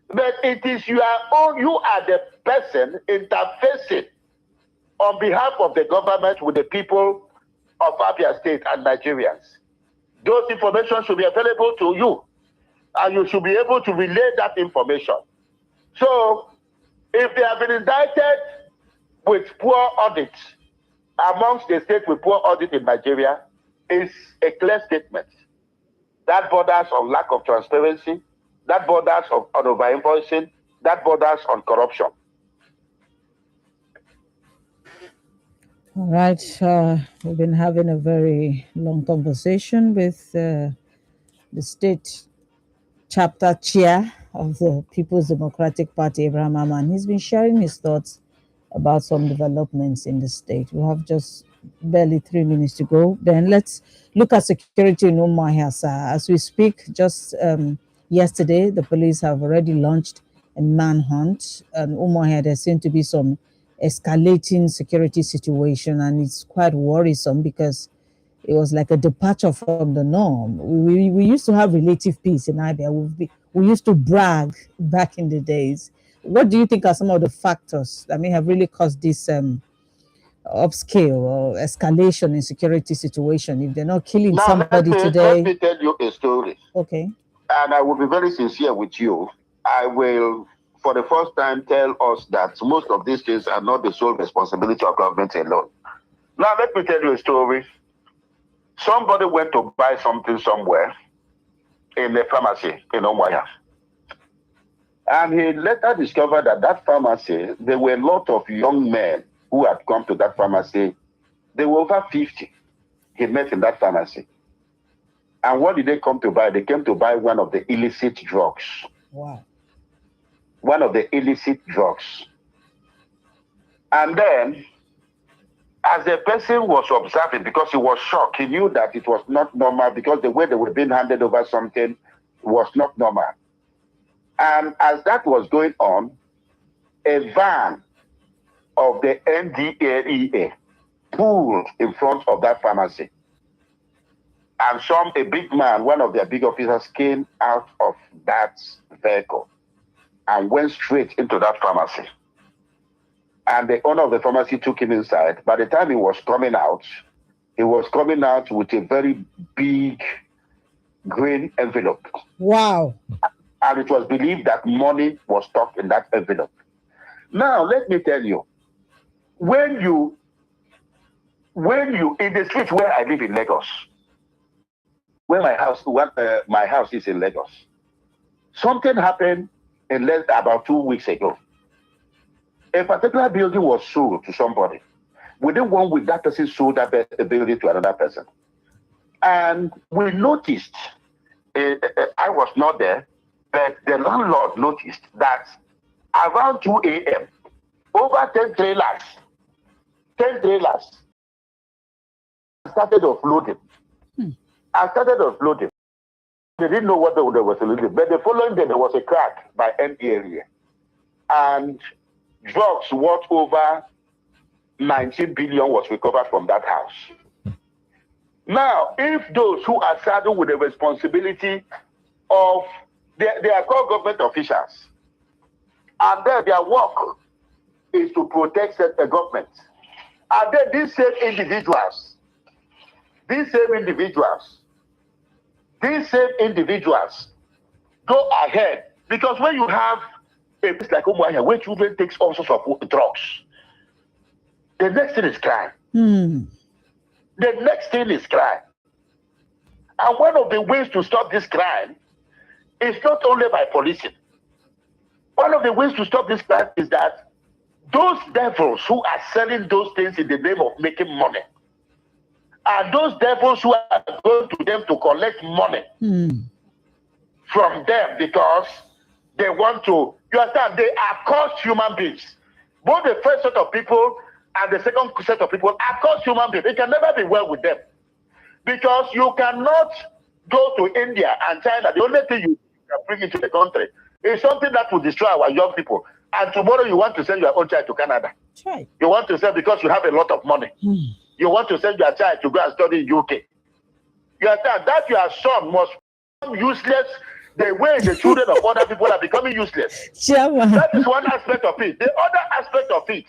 But it is your own, you are the person interfacing on behalf of the government with the people of Abia State and Nigerians. Those information should be available to you, and you should be able to relay that information. So, if they have been indicted with poor audits amongst the states with poor audit in Nigeria, is a clear statement. That borders on lack of transparency, that borders on over-invoicing, that borders on corruption. All right, we've been having a very long conversation with the state chapter chair of the People's Democratic Party, Abraham Mamman. He's been sharing his thoughts about some developments in the state. We have just barely 3 minutes to go. Then let's look at security in Umuahia. As we speak, just yesterday, the police have already launched a manhunt. Umuahia, there seems to be some escalating security situation, and it's quite worrisome because it was like a departure from the norm. We used to have relative peace in Abia. We used to brag back in the days. What do you think are some of the factors that may have really caused this upscale or escalation in security situation? If they're not killing somebody today. Let me tell you a story. Okay. And I will be very sincere with you. I will, for the first time, tell us that most of these things are not the sole responsibility of government alone. Now, let me tell you a story. Somebody went to buy something somewhere in a pharmacy in Omwaya. And he later discovered that that pharmacy, there were a lot of young men who had come to that pharmacy. They were over 50 he met in that pharmacy. And what did they come to buy? They came to buy one of the illicit drugs. Wow. One of the illicit drugs. And then, as the person was observing, because he was shocked, he knew that it was not normal because the way they were being handed over something was not normal. And as that was going on, a van of the NDLEA pulled in front of that pharmacy. And a big man, one of their big officers, came out of that vehicle and went straight into that pharmacy. And the owner of the pharmacy took him inside. By the time he was coming out with a very big green envelope. Wow. And it was believed that money was stuck in that envelope. Now, let me tell you, when you in the street where I live in Lagos, where my house is in Lagos, something happened about 2 weeks ago. A particular building was sold to somebody. Within 1 week, that person sold that building to another person. And we noticed, I was not there, but the landlord noticed that around 2 a.m., over 10 trailers started offloading. I started offloading. They didn't know what they were offloading. But the following day, there was a crack by any area. And drugs worth over 19 billion was recovered from that house. Now, if those who are saddled with the responsibility of, they are called government officials, and then their work is to protect the government. And then these same individuals go ahead, because when you have a place like Umuahia where children takes all sorts of drugs, the next thing is crime. The next thing is crime. And one of the ways to stop this crime is not only by policing. One of the ways to stop this crime is that those devils who are selling those things in the name of making money, and those devils who are going to them to collect money from them because they want to, you understand, they are cursed human beings. Both the first set of people and the second set of people are cursed human beings. It can never be well with them. Because you cannot go to India and China. The only thing you can bring into the country is something that will destroy our young people. And tomorrow you want to send your own child to Canada. Right. You want to send because you have a lot of money. You want to send your child to go and study in UK. You understand that your son must become useless the way the children of other people are becoming useless. That is one aspect of it. The other aspect of it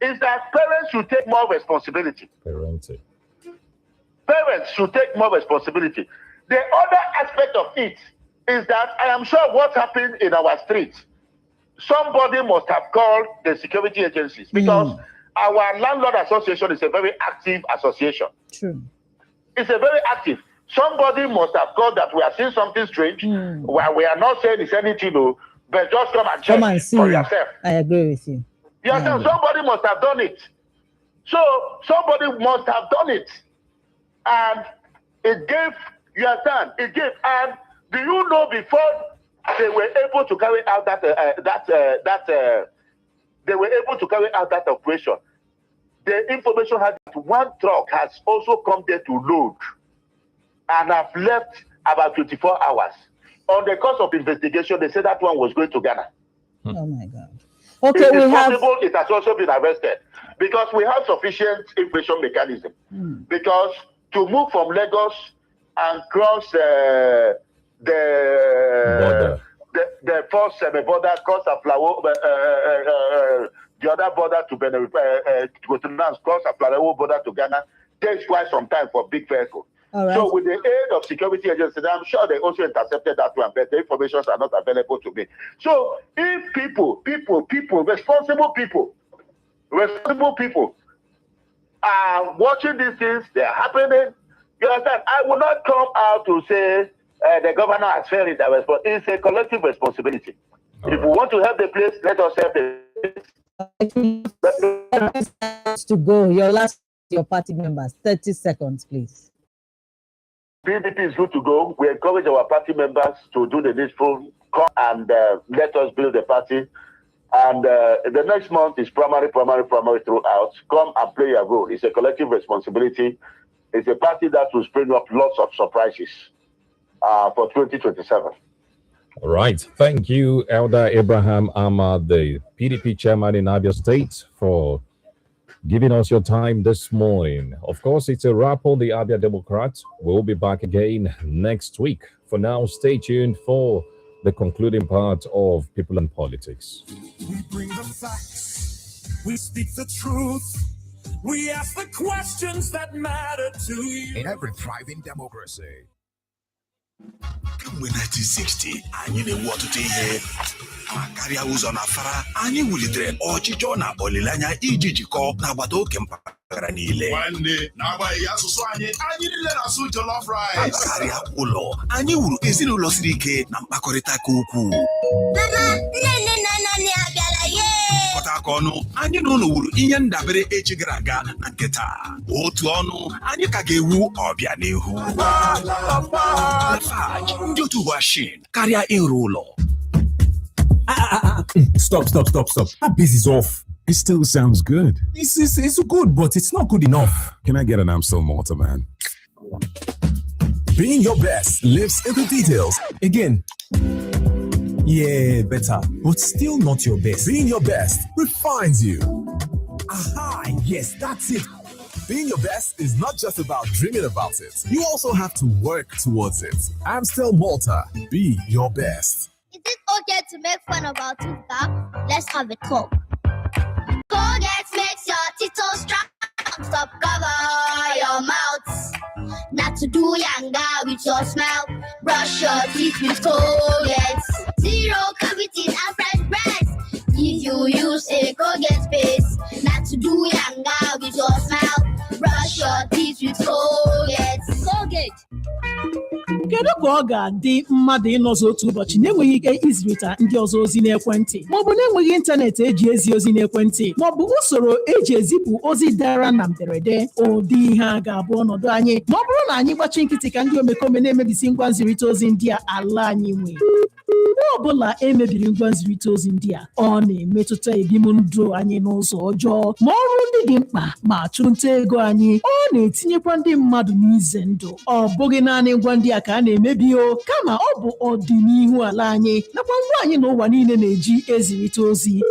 is that parents should take more responsibility. Parenting. Parents should take more responsibility. The other aspect of it is that I am sure what happened in our streets, somebody must have called the security agencies, because our landlord association is a very active association. True. It's a very active. Somebody must have called that we are seeing something strange. Well, we are not saying it's anything, but just come and check for yourself. I agree with you. Yes, somebody must have done it. So somebody must have done it. And it gave, you understand, it gave. And do you know before they were able to carry out they were able to carry out that operation, the information had that one truck has also come there to load and have left about 24 hours. On the course of investigation, they said that one was going to Ghana. Oh my God. Okay, it is possible it has also been arrested because we have sufficient information mechanism. Because to move from Lagos and cross the first border, cross Aflawo, the other border to Benin, cross Aflawo border to Ghana, takes quite some time for big vehicles. All right. So with the aid of security agencies, I'm sure they also intercepted that one, but the information are not available to me. So if people, responsible people are watching these things, they're happening, you understand? I will not come out to say the governor has failed in that responsibility. It's a collective responsibility. If we want to help the place, let us help the place. To go, your party members, 30 seconds, please. PDP is good to go. We encourage our party members to do the needful, come and let us build the party. And the next month is primary throughout. Come and play your role. It's a collective responsibility. It's a party that will spring up lots of surprises for 2027. All right. Thank you, Elder Abraham Ahmad, the PDP chairman in Abia State, for giving us your time this morning. Of course, it's a wrap on the Abia Democrats. We'll be back again next week. For now, stay tuned for the concluding part of People and Politics. We bring the facts. We speak the truth. We ask the questions that matter to you. In every thriving democracy. Kamgbe 1960 anyị na-ewu ọtụtụ ihe ma karịa ụzọ na afara anyị wulitere ọchịchọ na olileanya iji jikọọ n'agbata oke mpaghara niile. Nwanne na-agbaghị asụsụ anyị niile na-asụ jollof rice. Karịa ụlọ anyị wuru ezinụlọ siri ike na mkpakọrịta ka ukwuu. Kọta aka ọnụ anyị na ụlọ wuru ihe ndabere echi gara aga na nke taa. Otu ọnụ anyị ka ga-ewu ọbịa n'ihu. Ndị otu Washin karịa ịrụ ụlọ. Stop. That bass is off. It still sounds good. It's good, but it's not good enough. Can I get an Amstel Malta, man? Being your best lives in the details. Again. Yeah, better, but still not your best. Being your best refines you. Aha, yes, that's it. Being your best is not just about dreaming about it. You also have to work towards it. Amstel Malta. Be your best. Is it okay to make fun of our tooth gap? Let's have a talk. Colgate makes your teeth so strong. Stop, cover your mouth. Not to do younger with your smile. Brush your teeth with Colgate. Zero cavities and fresh breath. If you use a Colgate paste. Not to do younger with your smile. Brush your teeth with Colgate. Colgate. Kedu ka ọ ga-adị mmadụ ịnọzọ otu ụbọchị na-enweghị ike izirita ndị ọzọ ozi n'ekwentị maọbụ na-enweghị ịntanetị eji ezi ozi n'ekwentị maọbụ usoro eji ezipụ ozi dara na mberede? Ụdị ihe a ga-abụ ọnọdụ anyị ma ọ bụrụ na anyị gbachi nkịtị ka ndị omekome na-emebisi ngwa nzirịta ozi ndị a ala anyị nwe. Mgbe ọbụla emebiri ngwa nzirịta ozi ndị a, ọ na-emetụta ebimụndụ anyị n'ụzọ ọjọọ ma ọrụ ndị dị mkpa ma chụnta ego anyị. Ọ na-etinyekwa ndị mmadụ n'ize ndụ. Ọ bụghị naanị ngwa ndị a ka a na-emebi kama ọ bụ ọdịnihu ala anyị nakwa ngwa anyị na ụwa niile na-eji ezirịta ozi.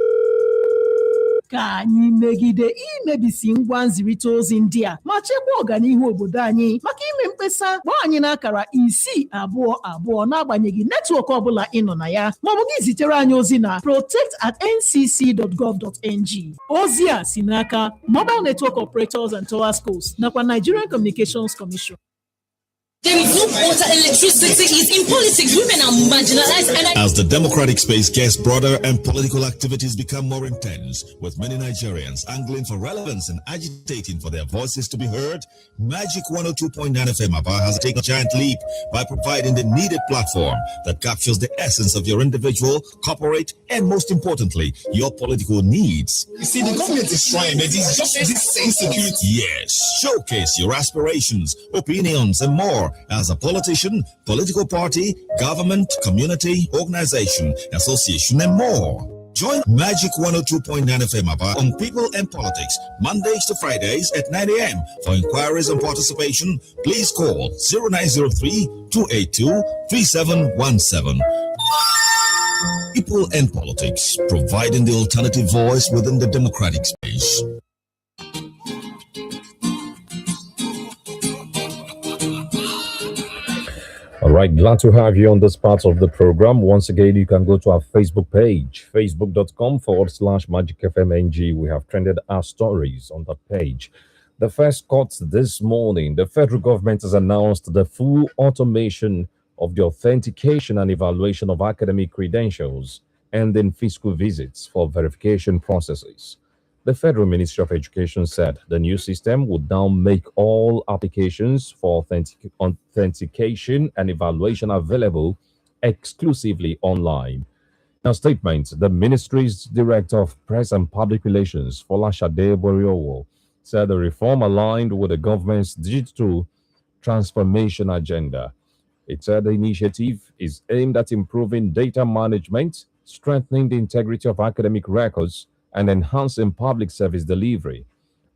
Ka anyị megide imebisi ngwa nzirịta ozi ndị a ma chekwaa ọganihu obodo anyị. Maka ime mkpesa, gba anyị n'akara 622 n'agbanyeghị netwọk ọbụla ị nọ na ya maọbụ gị zitere anyị ozi na protect@ncc.gov.ng. Ozi a si n'aka Mobile Network Operators and Towers Coast nakwa Nigerian Communications Commission. Food, water, electricity is in politics. Women are marginalized. As the democratic space gets broader and political activities become more intense, with many Nigerians angling for relevance and agitating for their voices to be heard, Magic 102.9 FM Aba has taken a giant leap by providing the needed platform that captures the essence of your individual, corporate, and most importantly, your political needs. You see, the government is trying, but it's just this insecurity. Yes, showcase your aspirations, opinions, and more as a politician, political party, government, community, organization, association, and more. Join Magic 102.9 FM on People and Politics, Mondays to Fridays at 9 a.m. For inquiries and participation, please call 0903-282-3717. People and Politics, providing the alternative voice within the democratic space. All right, glad to have you on this part of the program. Once again, you can go to our Facebook page, facebook.com/MagicFMNG. We have trended our stories on that page. The first cut this morning, the federal government has announced the full automation of the authentication and evaluation of academic credentials and in fiscal visits for verification processes. The Federal Ministry of Education said the new system would now make all applications for authentication and evaluation available exclusively online. In a statement, the ministry's Director of Press and Public Relations, Folashade Boriowo, said the reform aligned with the government's digital transformation agenda. It said the initiative is aimed at improving data management, strengthening the integrity of academic records, and enhancing public service delivery.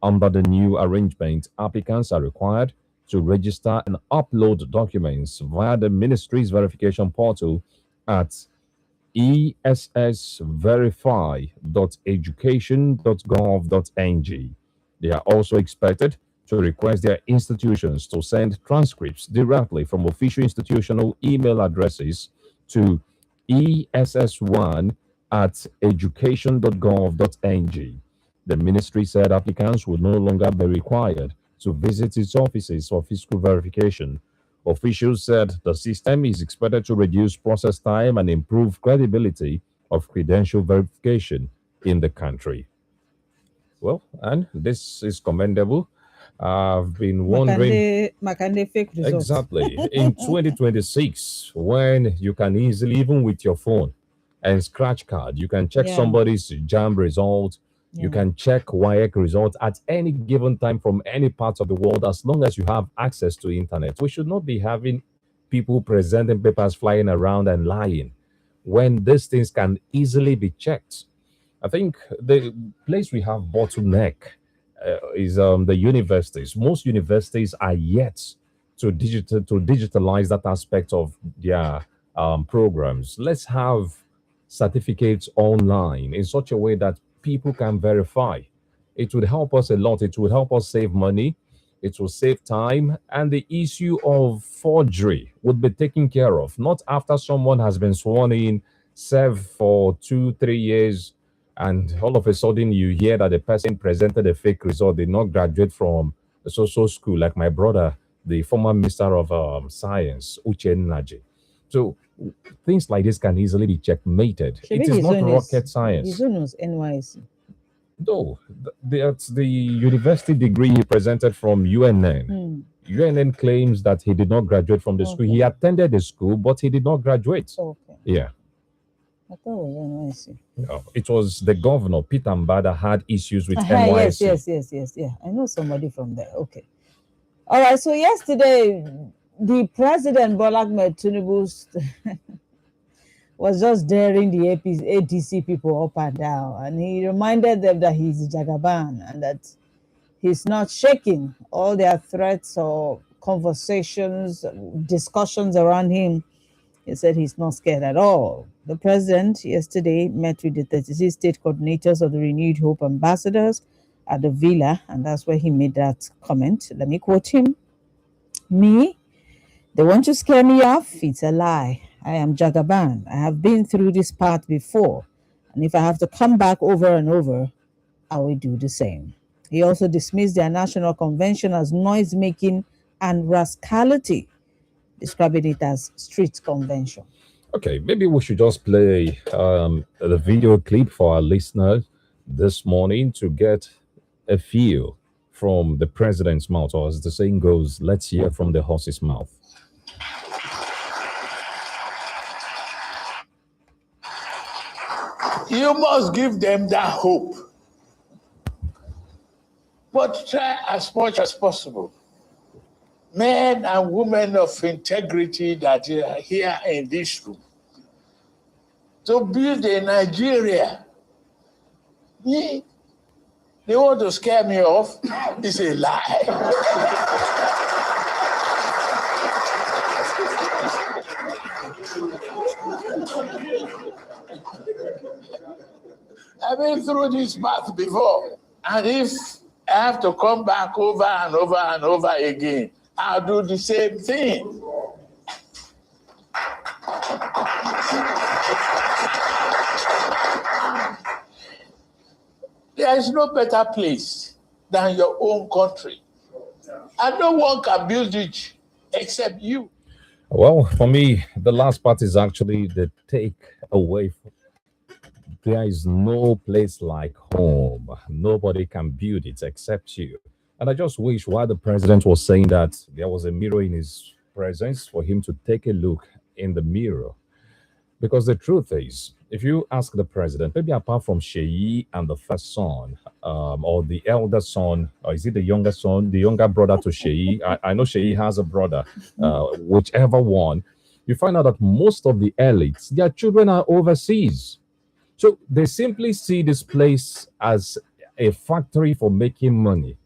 Under the new arrangement, applicants are required to register and upload documents via the ministry's verification portal at essverify.education.gov.ng. They are also expected to request their institutions to send transcripts directly from official institutional email addresses to ess1@education.gov.ng. The ministry said applicants would no longer be required to visit its offices for physical verification. Officials said the system is expected to reduce process time and improve credibility of credential verification in the country. Well, and this is commendable. I've been wondering. Makande fake results. Exactly. In 2026, when you can easily, even with your phone and scratch card, you can check somebody's JAMB result. You can check WAEC results at any given time from any part of the world, as long as you have access to internet. We should not be having people presenting papers flying around and lying when these things can easily be checked. I think the place we have bottleneck is the universities. Most universities are yet to digitalize that aspect of their programs. Let's have certificates online in such a way that people can verify. It would help us a lot. It would help us save money. It will save time, and the issue of forgery would be taken care of. Not after someone has been sworn in, served for 2-3 years, and all of a sudden you hear that the person presented a fake result, did not graduate from a social school, like my brother, the former Minister of Science, Uche Naji. So things like this can easily be checkmated. It is not rocket science. His own was NYC. No, that's the university degree he presented from UNN. UNN claims that he did not graduate from the school. He attended the school, but he did not graduate. Yeah. I thought it was NYC. No, it was the governor, Peter Mbada, had issues with NYC. Yes. Yeah, I know somebody from there. Okay. All right. So yesterday, the president, Bola Ahmed Tinubu, was just daring the ADC people up and down. And he reminded them that he's Jagaban and that he's not shaking. All their threats or conversations, discussions around him, he said he's not scared at all. The president yesterday met with the 36 state coordinators of the Renewed Hope ambassadors at the villa, and that's where he made that comment. Let me quote him. "Me, they want to scare me off. It's a lie. I am Jagaban. I have been through this path before, and if I have to come back over and over, I will do the same." He also dismissed their national convention as noise-making and rascality, describing it as street convention. Okay, maybe we should just play the video clip for our listeners this morning to get a feel from the president's mouth, or as the saying goes, let's hear from the horse's mouth. You must give them that hope, but try as much as possible. Men and women of integrity that are here in this room, to build a Nigeria. They want to scare me off. It's a lie. I've been through this path before, and if I have to come back over and over and over again, I'll do the same thing. There is no better place than your own country. And no one can build it except you. Well, for me, the last part is actually the take away. There is no place like home. Nobody can build it except you. And I just wish while the president was saying that, there was a mirror in his presence for him to take a look in the mirror. Because the truth is, if you ask the president, maybe apart from Sheyi and the first son, or the elder son, or is it the younger son, the younger brother to Sheyi? I know Sheyi has a brother, whichever one, you find out that most of the elites, their children are overseas. So they simply see this place as a factory for making money.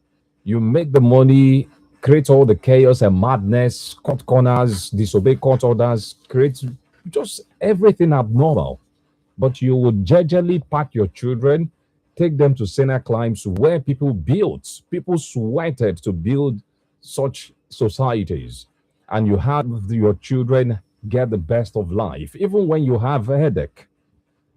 You make the money, create all the chaos and madness, cut corners, disobey court orders, create just everything abnormal. But you would gingerly pack your children, take them to Sena climbs where people built, people sweated to build such societies. And you have your children get the best of life. Even when you have a headache,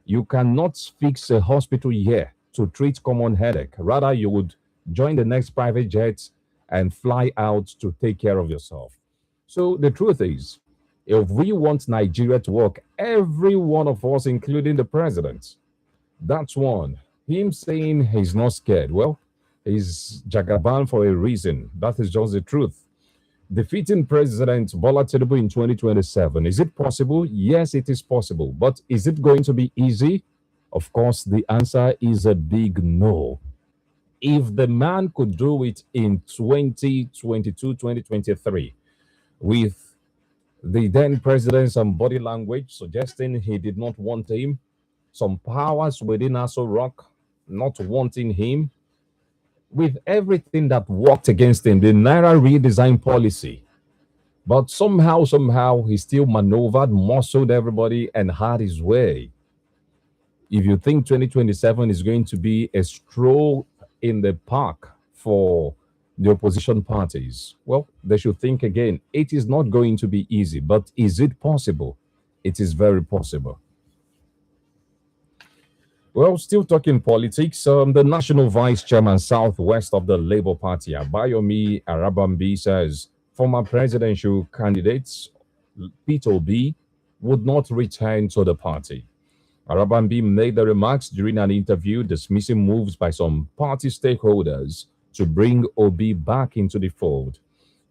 you cannot fix a hospital here to treat common headache. Rather, you would join the next private jet and fly out to take care of yourself. So the truth is, if we want Nigeria to work, every one of us, including the president, that's one. Him saying he's not scared, well, he's Jagaban for a reason. That is just the truth. Defeating President Bola Tinubu in 2027, is it possible? Yes, it is possible. But is it going to be easy? Of course, the answer is a big no. If the man could do it in 2022, 2023, with the then president, some body language suggesting he did not want him, some powers within Aso Rock not wanting him, with everything that worked against him, the Naira redesign policy. But somehow, he still maneuvered, muscled everybody, and had his way. If you think 2027 is going to be a stroll in the park for the opposition parties, well, they should think again. It is not going to be easy, but is it possible? It is very possible. Well, still talking politics, the national vice chairman southwest of the Labour Party, Abayomi Arabambi, says former presidential candidates Peter Obi would not return to the party. Arabambi made the remarks during an interview dismissing moves by some party stakeholders to bring Obi back into the fold.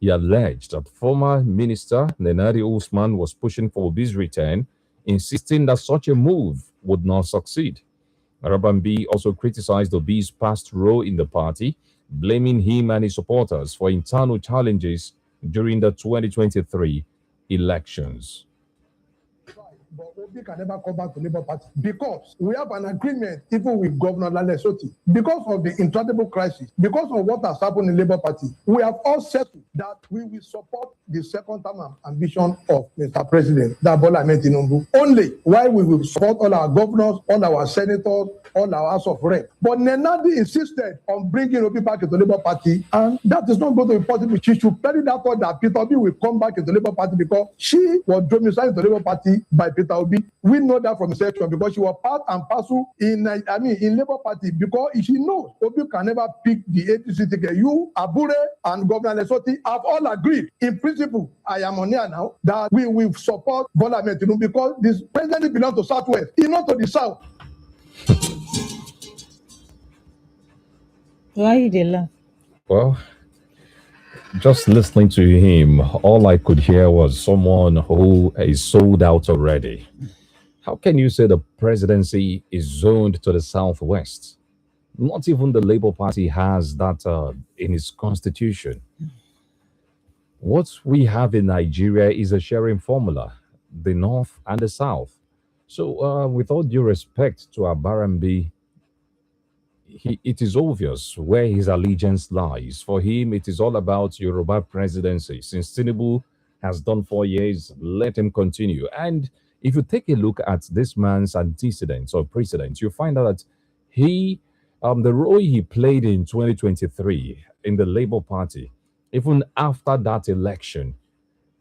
He alleged that former minister Nenadi Usman was pushing for Obi's return, insisting that such a move would not succeed. Arabambi also criticized Obi's past role in the party, blaming him and his supporters for internal challenges during the 2023 elections. But Obi can never come back to Labour Party because we have an agreement even with Governor Lale Soti. Because of the intractable crisis, because of what has happened in Labour Party, we have all settled that we will support the second term ambition of Mr. President, Bola Ahmed Tinubu, only while we will support all our governors, all our senators, all our House of Rep. But Nenadi insisted on bringing Obi back into Labour Party, and that is not going to be possible. She should tell that thought that Peter Obi will come back into Labour Party because she was domiciled into Labour Party by Peter Obi. We know that from section because she was part and parcel in Labour Party because she knows Obi can never pick the APC ticket. You, Abure, and Governor Lesoti have all agreed. In principle, I am on here now that we will support Bola Ahmed Tinubu because this president belongs to Southwest, he not to the South. Why did laugh? Well, just listening to him, all I could hear was someone who is sold out already. How can you say the presidency is zoned to the Southwest? Not even the Labour Party has that in its constitution. What we have in Nigeria is a sharing formula, the North and the South. So with all due respect to Abarambi, it is obvious where his allegiance lies. For him, it is all about Yoruba presidency. Since Tinubu has done 4 years, let him continue. And if you take a look at this man's antecedents or precedents, you find out that he, the role he played in 2023 in the Labour Party, even after that election,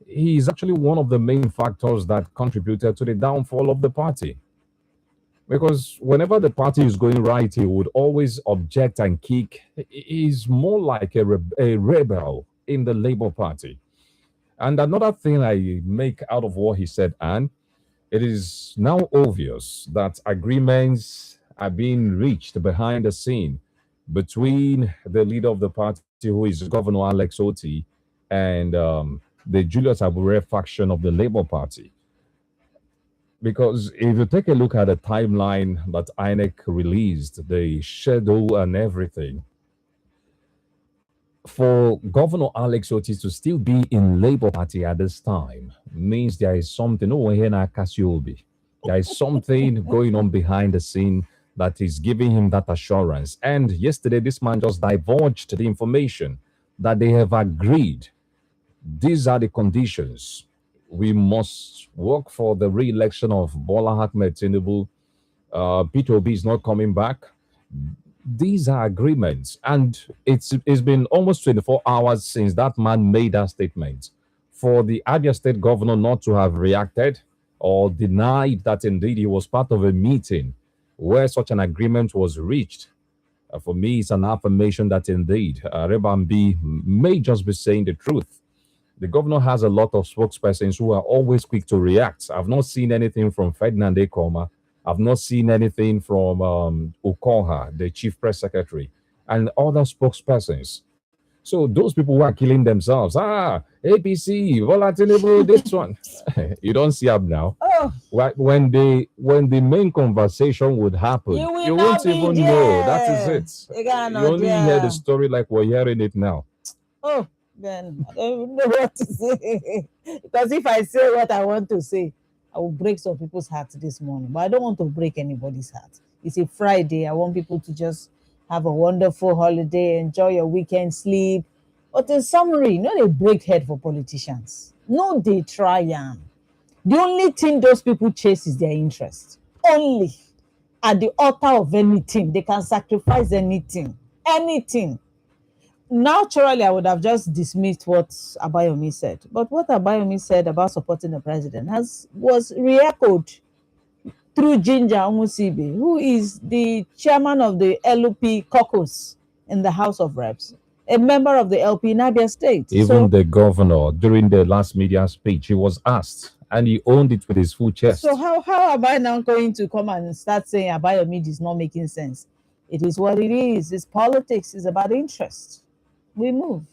he is actually one of the main factors that contributed to the downfall of the party. Because whenever the party is going right, he would always object and kick. He's more like a rebel in the Labour Party. And another thing I make out of what he said, and it is now obvious that agreements are being reached behind the scene between the leader of the party, who is Governor Alex Oti, and the Julius Abure faction of the Labour Party. Because if you take a look at the timeline that INEC released, the schedule and everything, for Governor Alex Oti to still be in Labour Party at this time means there is something. There is something going on behind the scene that is giving him that assurance. And yesterday, this man just divulged the information that they have agreed. These are the conditions. We must work for the re-election of Bola Ahmed Tinubu. Peter Obi is not coming back. These are agreements, and it's been almost 24 hours since that man made that statement. For the Abia State governor not to have reacted or denied that indeed he was part of a meeting where such an agreement was reached, for me, it's an affirmation that indeed Rebambi may just be saying the truth. The governor has a lot of spokespersons who are always quick to react. I've not seen anything from Ferdinand Ekoma. I've not seen anything from Okoha, the chief press secretary, and other spokespersons. So those people who are killing themselves, APC, volatility, this one, you don't see up now. Oh. When the main conversation would happen, you won't even know. That is it. You only hear the story like we're hearing it now. Oh, then I don't know what to say. Because if I say what I want to say, I will break some people's hearts this morning. But I don't want to break anybody's heart. It's a Friday. I want people to just have a wonderful holiday, enjoy your weekend sleep. But in summary, no, they break head for politicians. No, they try. The only thing those people chase is their interest. Only. At the altar of anything. They can sacrifice anything. Anything. Naturally, I would have just dismissed what Abayomi said. But what Abayomi said about supporting the president was re-echoed through Ginger Omusibe, who is the chairman of the LP caucus in the House of Reps, a member of the LP in Abia State. Even the governor, during the last media speech, he was asked, and he owned it with his full chest. So how am I now going to come and start saying Abayomi is not making sense? It is what it is. It's politics. It's about interest. We move.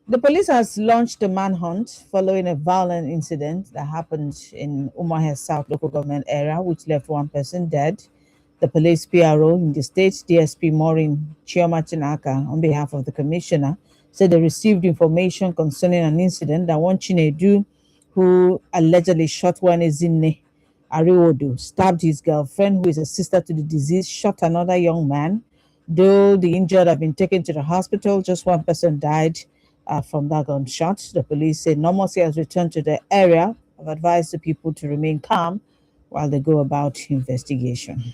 The police has launched a manhunt following a violent incident that happened in Umuahia South local government area, which left one person dead. The police PRO in the state, DSP Maureen Chioma Chinaka, on behalf of the commissioner, said they received information concerning an incident that one Chinedu, who allegedly shot one Ezinne Ariwodu, stabbed his girlfriend, who is a sister to the deceased, shot another young man. Though the injured have been taken to the hospital, just one person died from that gunshot. The police say normalcy has returned to the area. I've advised the people to remain calm while they go about investigation.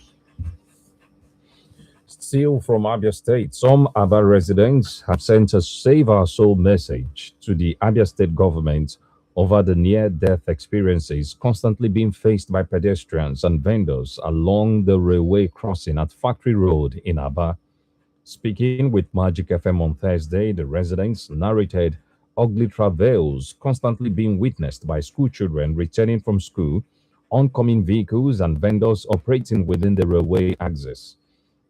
Still from Abia State, some Abia residents have sent a Save Our Soul message to the Abia State government over the near-death experiences constantly being faced by pedestrians and vendors along the railway crossing at Factory Road in Aba. Speaking with Magic FM on Thursday, the residents narrated ugly travails constantly being witnessed by school children returning from school, oncoming vehicles, and vendors operating within the railway axis.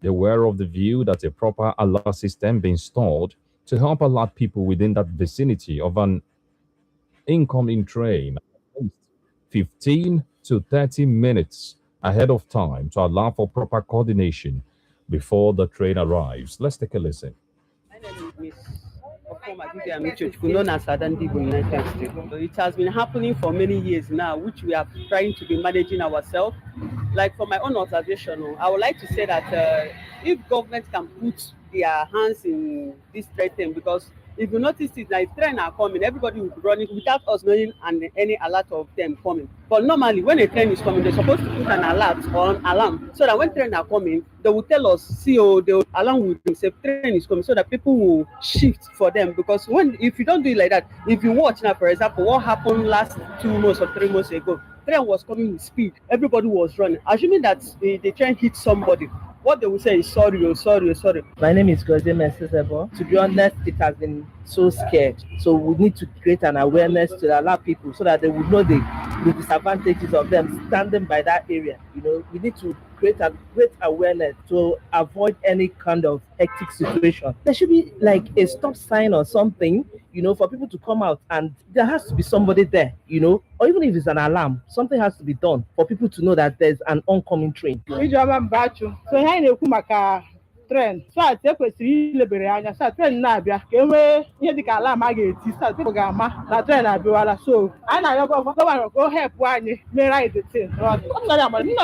They were of the view that a proper alert system be installed to help alert people within that vicinity of an incoming train 15 to 30 minutes ahead of time to allow for proper coordination before the train arrives. Let's take a listen. My name is Miss Okoma, known as Adandigo in United States. So it has been happening for many years now, which we are trying to be managing ourselves. Like for my own observation, I would like to say that if government can put their hands in this threat, because if you notice it, like train are coming, everybody will be running without us knowing and any alert of them coming. But normally, when a train is coming, they're supposed to put an alert or an alarm so that when trains are coming, they will tell us, they will alarm with themselves, train is coming, so that people will shift for them. Because if you don't do it like that, if you watch now, for example, what happened last 2 months or 3 months ago, train was coming with speed. Everybody was running. Assuming that the train hit somebody, what they will say is sorry. My name is Godin Mesesebo. To be honest, it has been so scared. So we need to create an awareness to allow people so that they would know the disadvantages of them standing by that area. We need to create a great awareness to avoid any kind of hectic situation. There should be like a stop sign or something, for people to come out, and there has to be somebody there, or even if it's an alarm, something has to be done for people to know that there's an oncoming train. So here na-ekwu maka tren sat ekwesịrị ilebere anya sat tren na-abịa ka enwee ihe dịka alam a ga-eti sat people ga-ama na tren abịawala. So anyị na-arịọ gọvanọ ka o hepụ anyị mere anyị detin nọ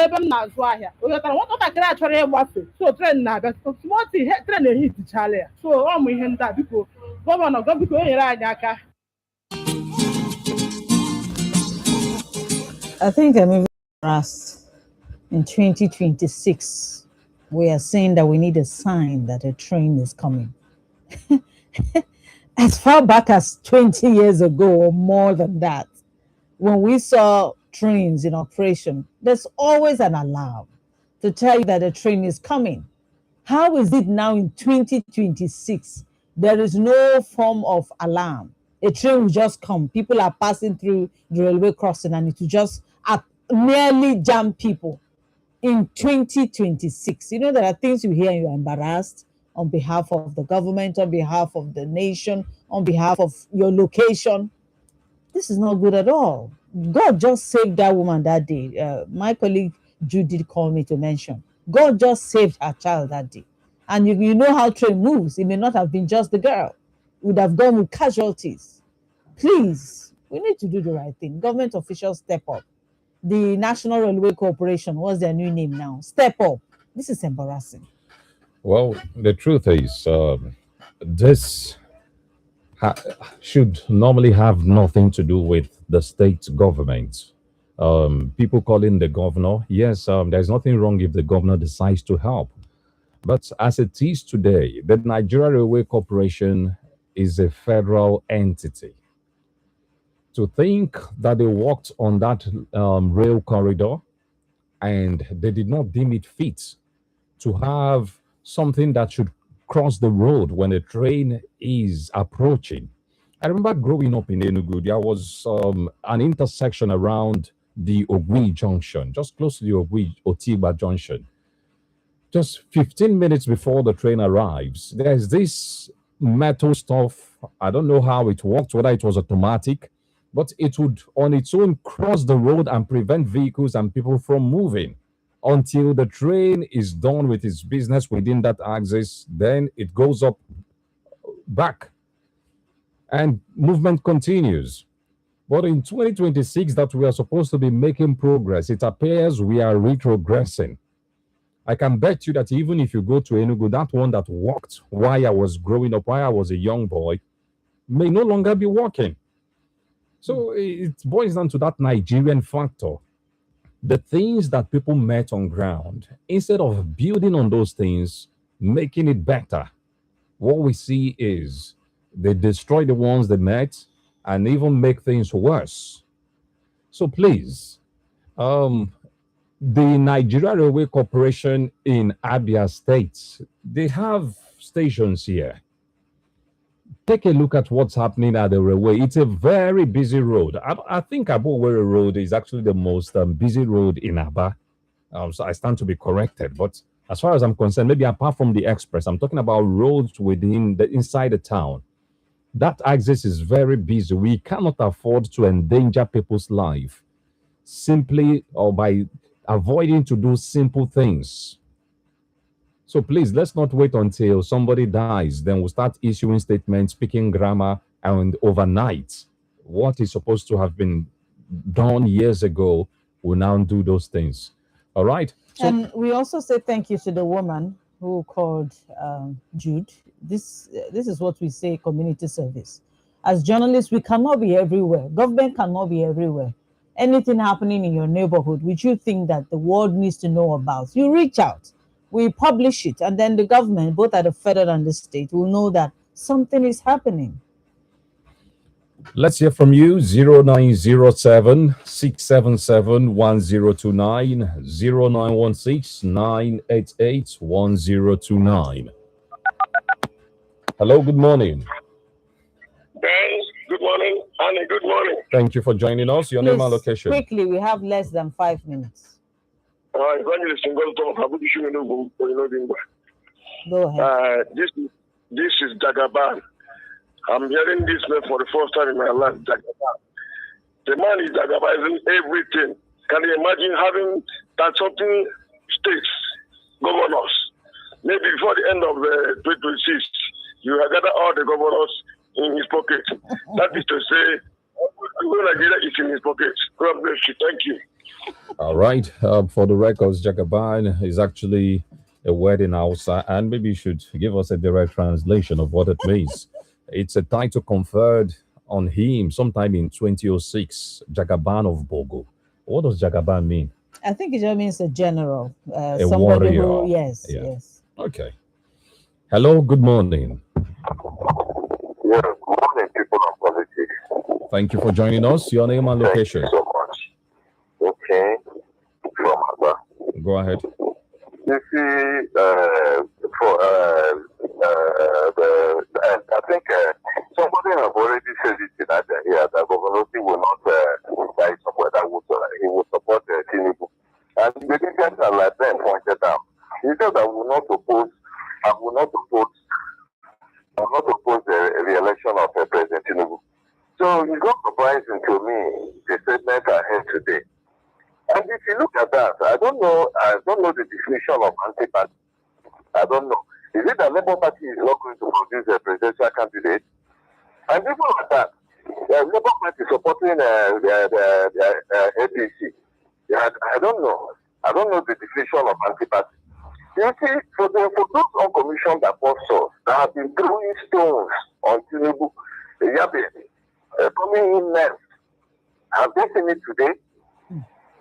ebe m na-azụ ahịa ogetara nwatakịrị a chọrọ ịgbafe, so tren na-abịa smọti tren ehitichaala ya. So ọ mụ ihe ndị a, biko gọvanọ biko o nyere anyị aka. I think I'm even asked in 2026. We are saying that we need a sign that a train is coming. As far back as 20 years ago or more than that, when we saw trains in operation, there's always an alarm to tell you that a train is coming. How is it now in 2026? There is no form of alarm. A train will just come. People are passing through the railway crossing and it will just nearly jam people. In 2026, there are things you hear and you're embarrassed on behalf of the government, on behalf of the nation, on behalf of your location. This is not good at all. God just saved that woman that day. My colleague Jude did call me to mention. God just saved her child that day. And you know how train moves. It may not have been just the girl. It would have gone with casualties. Please, we need to do the right thing. Government officials step up. The National Railway Corporation, what's their new name now? Step up. This is embarrassing. Well, the truth is, this should normally have nothing to do with the state government. People calling the governor, yes, there's nothing wrong if the governor decides to help. But as it is today, the Nigeria Railway Corporation is a federal entity. To think that they walked on that rail corridor and they did not deem it fit to have something that should cross the road when a train is approaching. I remember growing up in Enugu, there was an intersection around the Ogui Junction, just close to the Ogui-Otigba Junction. Just 15 minutes before the train arrives, there's this metal stuff. I don't know how it worked, whether it was automatic, but it would on its own cross the road and prevent vehicles and people from moving until the train is done with its business within that axis. Then it goes up back and movement continues. But in 2026 that we are supposed to be making progress, it appears we are retrogressing. I can bet you that even if you go to Enugu, that one that walked while I was growing up, while I was a young boy, may no longer be walking. So it boils down to that Nigerian factor. The things that people met on ground, instead of building on those things, making it better, what we see is they destroy the ones they met and even make things worse. So please, the Nigeria Railway Corporation in Abia State, they have stations here. Take a look at what's happening at the railway. It's a very busy road. I think Abuwere Road is actually the most busy road in Aba. So I stand to be corrected. But as far as I'm concerned, maybe apart from the express, I'm talking about roads inside the town. That axis is very busy. We cannot afford to endanger people's life simply or by avoiding to do simple things. So please, let's not wait until somebody dies. Then we'll start issuing statements, speaking grammar, and overnight, what is supposed to have been done years ago will now do those things. All right. So, and we also say thank you to the woman who called Jude. This is what we say, community service. As journalists, we cannot be everywhere. Government cannot be everywhere. Anything happening in your neighborhood, which you think that the world needs to know about, you reach out. We publish it, and then the government, both at the federal and the state, will know that something is happening. Let's hear from you. 0907 677 1029, 0916 988 1029. Hello, good morning. Ben, good morning. Annie, good morning. Thank you for joining us. Your name and location. Quickly, we have less than 5 minutes. Evangelist Ngozi Habudu Shimenugu, Go ahead. This is Jagaban. I'm hearing this name for the first time in my life, Jagaban. The man is Jagabizing everything. Can you imagine having that something states, governors? Maybe before the end of 2026, you have gathered all the governors in his pocket. That is to say, Nigeria is in his pocket. God bless you. Thank you. All right. For the records, Jagaban is actually a word in Hausa, and maybe you should give us a direct translation of what it means. It's a title conferred on him sometime in 2006, Jagaban of Bogo. What does Jagaban mean? I think it just means a general. A Somebody warrior. who, yes, Yeah. yes. Okay. Hello, good morning. Yeah, good morning, people of politics. Thank you for joining us. Your name and location. Thank you so much. Okay, from Abba. Go ahead. You see, I think somebody have already said it in that here that Governor will not die somewhere that would he will support Tinubu. And the leaders are like them pointed out. He said I will not oppose the re-election of President Tinubu. So it's not surprising to me the statement I heard today. And if you look at that, I don't know the definition of anti-party. I don't know. Is it that Labour Party is not going to produce a presidential candidate? And people like that, Labour Party supporting the APC. I don't know. I don't know the definition of anti-party. You see, for those uncommissioned apostles that have been throwing stones on Tinubu, coming in next, have they seen it today?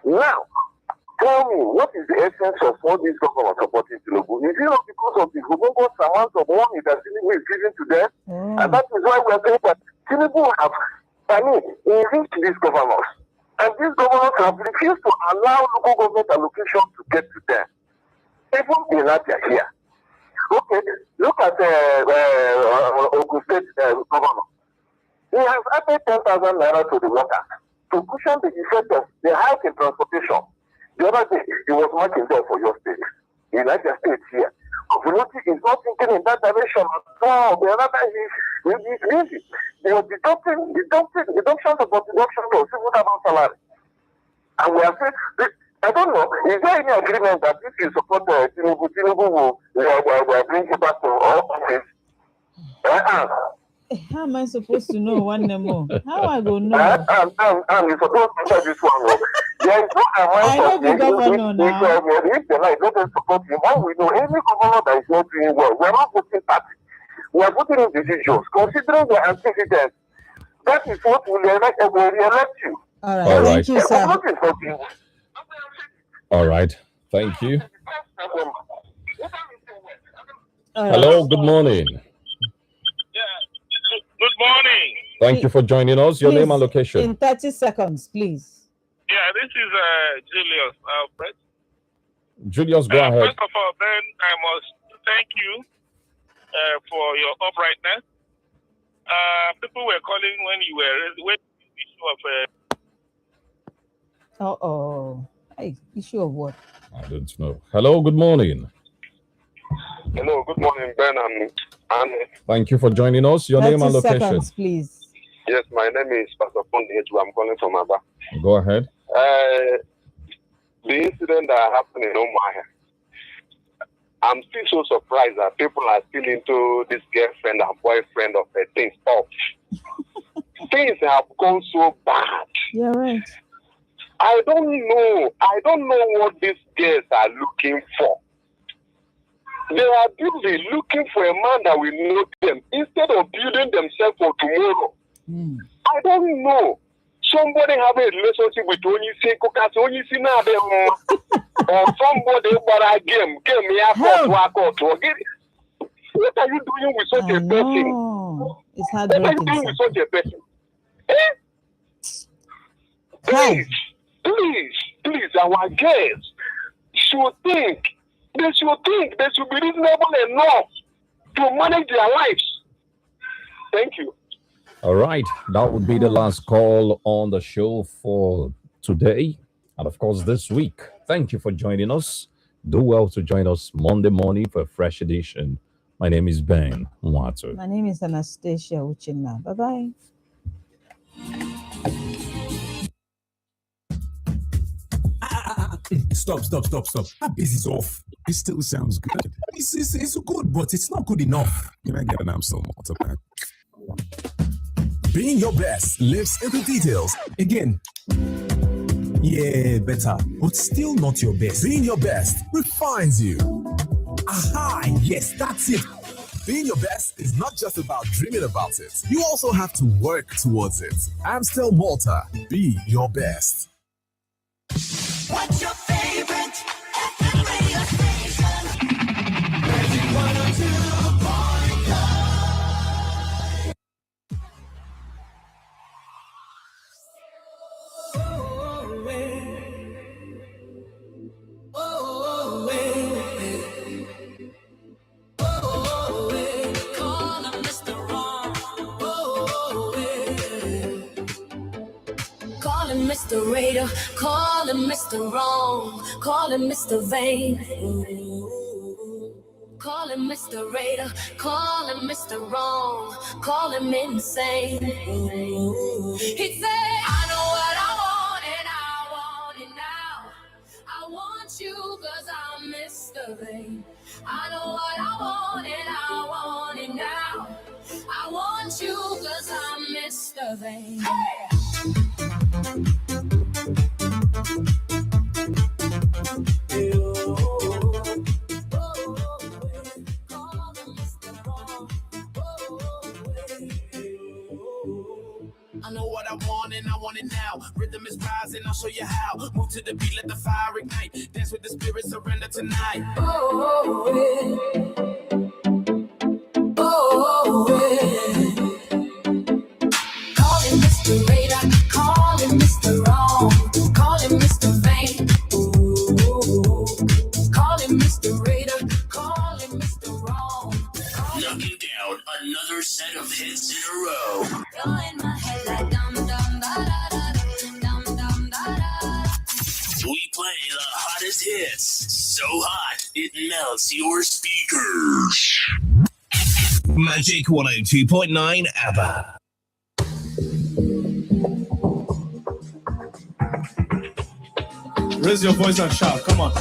Now, tell me, what is the essence of all these governments supporting Tinubu? Is it not because of the humongous amount of money that Tinubu is giving to them? And that is why we are saying that Tinubu have, enriched these governors. And these governors have refused to allow local government allocation to get to them. Even in Latvia here. Okay, look at Ogun State governor. He has added 10,000 naira to the workers to cushion the effect of the hike in transportation. The other day, he was marking there for your state. In United States here. Community is not thinking in that direction at all. The other day, he's busy. They are deduction of deduction of civil servant salary. And we are saying, I don't know, is there any agreement that if you support Tinubu will bring you back to our office? How am I supposed to know one more? How I go know? I'm supposed to answer this one. There is no amount of if the light doesn't support him, how we know any governor that is not doing well? We are not voting party. We are voting individuals. Considering the antecedents, that is what will re-elect you. All right. Thank you, sir. All right. Thank you. Hello, good morning. Good morning. Thank you for joining us. Your Please, name and location. In 30 seconds, please. Yeah, this is Julius Alfred. Julius, go ahead. First of all, Ben, I must thank you for your uprightness. People were calling when you were raising the issue of Hey, issue of what? I don't know. Hello, good morning. Hello, good morning, Ben and Anne. Thank you for joining us. Your name and 30 location. seconds, please. Yes, my name is Pastor Pondi. I'm calling from Abba. Go ahead. The incident that happened in Omaya, I'm still so surprised that people are still into this girlfriend and boyfriend of a thing stuff. Things have gone so bad. You're right. I don't know what these girls are looking for. They are busy looking for a man that will know them instead of building themselves for tomorrow. I don't know. Somebody have a relationship with Onyisi Kokasi, Onyisi na or somebody but a game me what are you doing with such a person? It's what are you heartbreaking. doing with such a person? Please, our guests should think. They should be reasonable enough to manage their lives. Thank you. All right, that would be the last call on the show for today, and of course this week. Thank you for joining us. Do well to join us Monday morning for a fresh edition. My name is Ben Mwatu. My name is Anastasia Uchenna. Bye-bye. Stop. That bass is off. It still sounds good. It's good, but it's not good enough. Can I get an Amstel Malta pack? Being your best lifts into details. Again. Yeah, better, but still not your best. Being your best refines you. Aha, yes, that's it. Being your best is not just about dreaming about it. You also have to work towards it. Amstel Malta. Be your best. What's your favorite FM radio station? Magic 102.9. Call him Mr. Wrong. Call him Mr. Raider. Call him Mr. Wrong. Call him Mr. Vain. Call him Mr. Raider. Call him Mr. Wrong. Call him insane. He'd say, I know what I want and I want it now. I want you cause I'm Mr. Vain. I know what I want and I want it now. I want you cause I'm Mr. Vain. I know what I want and I want it now. Rhythm is rising, I'll show you how. Move to the beat, let the fire ignite. Dance with the spirit, surrender tonight. Call him Mr. Radar, call him Mr. Wrong, call him Mr. Vain. Call him Mr. Radar, call him Mr. Wrong. Knocking down another set of hits in a row. You're in my head like dum dum da da da dum dum da da. We play the hottest hits. So hot, it melts your speakers. Magic 102.9 ABBA. Raise your voice and shout. Come on.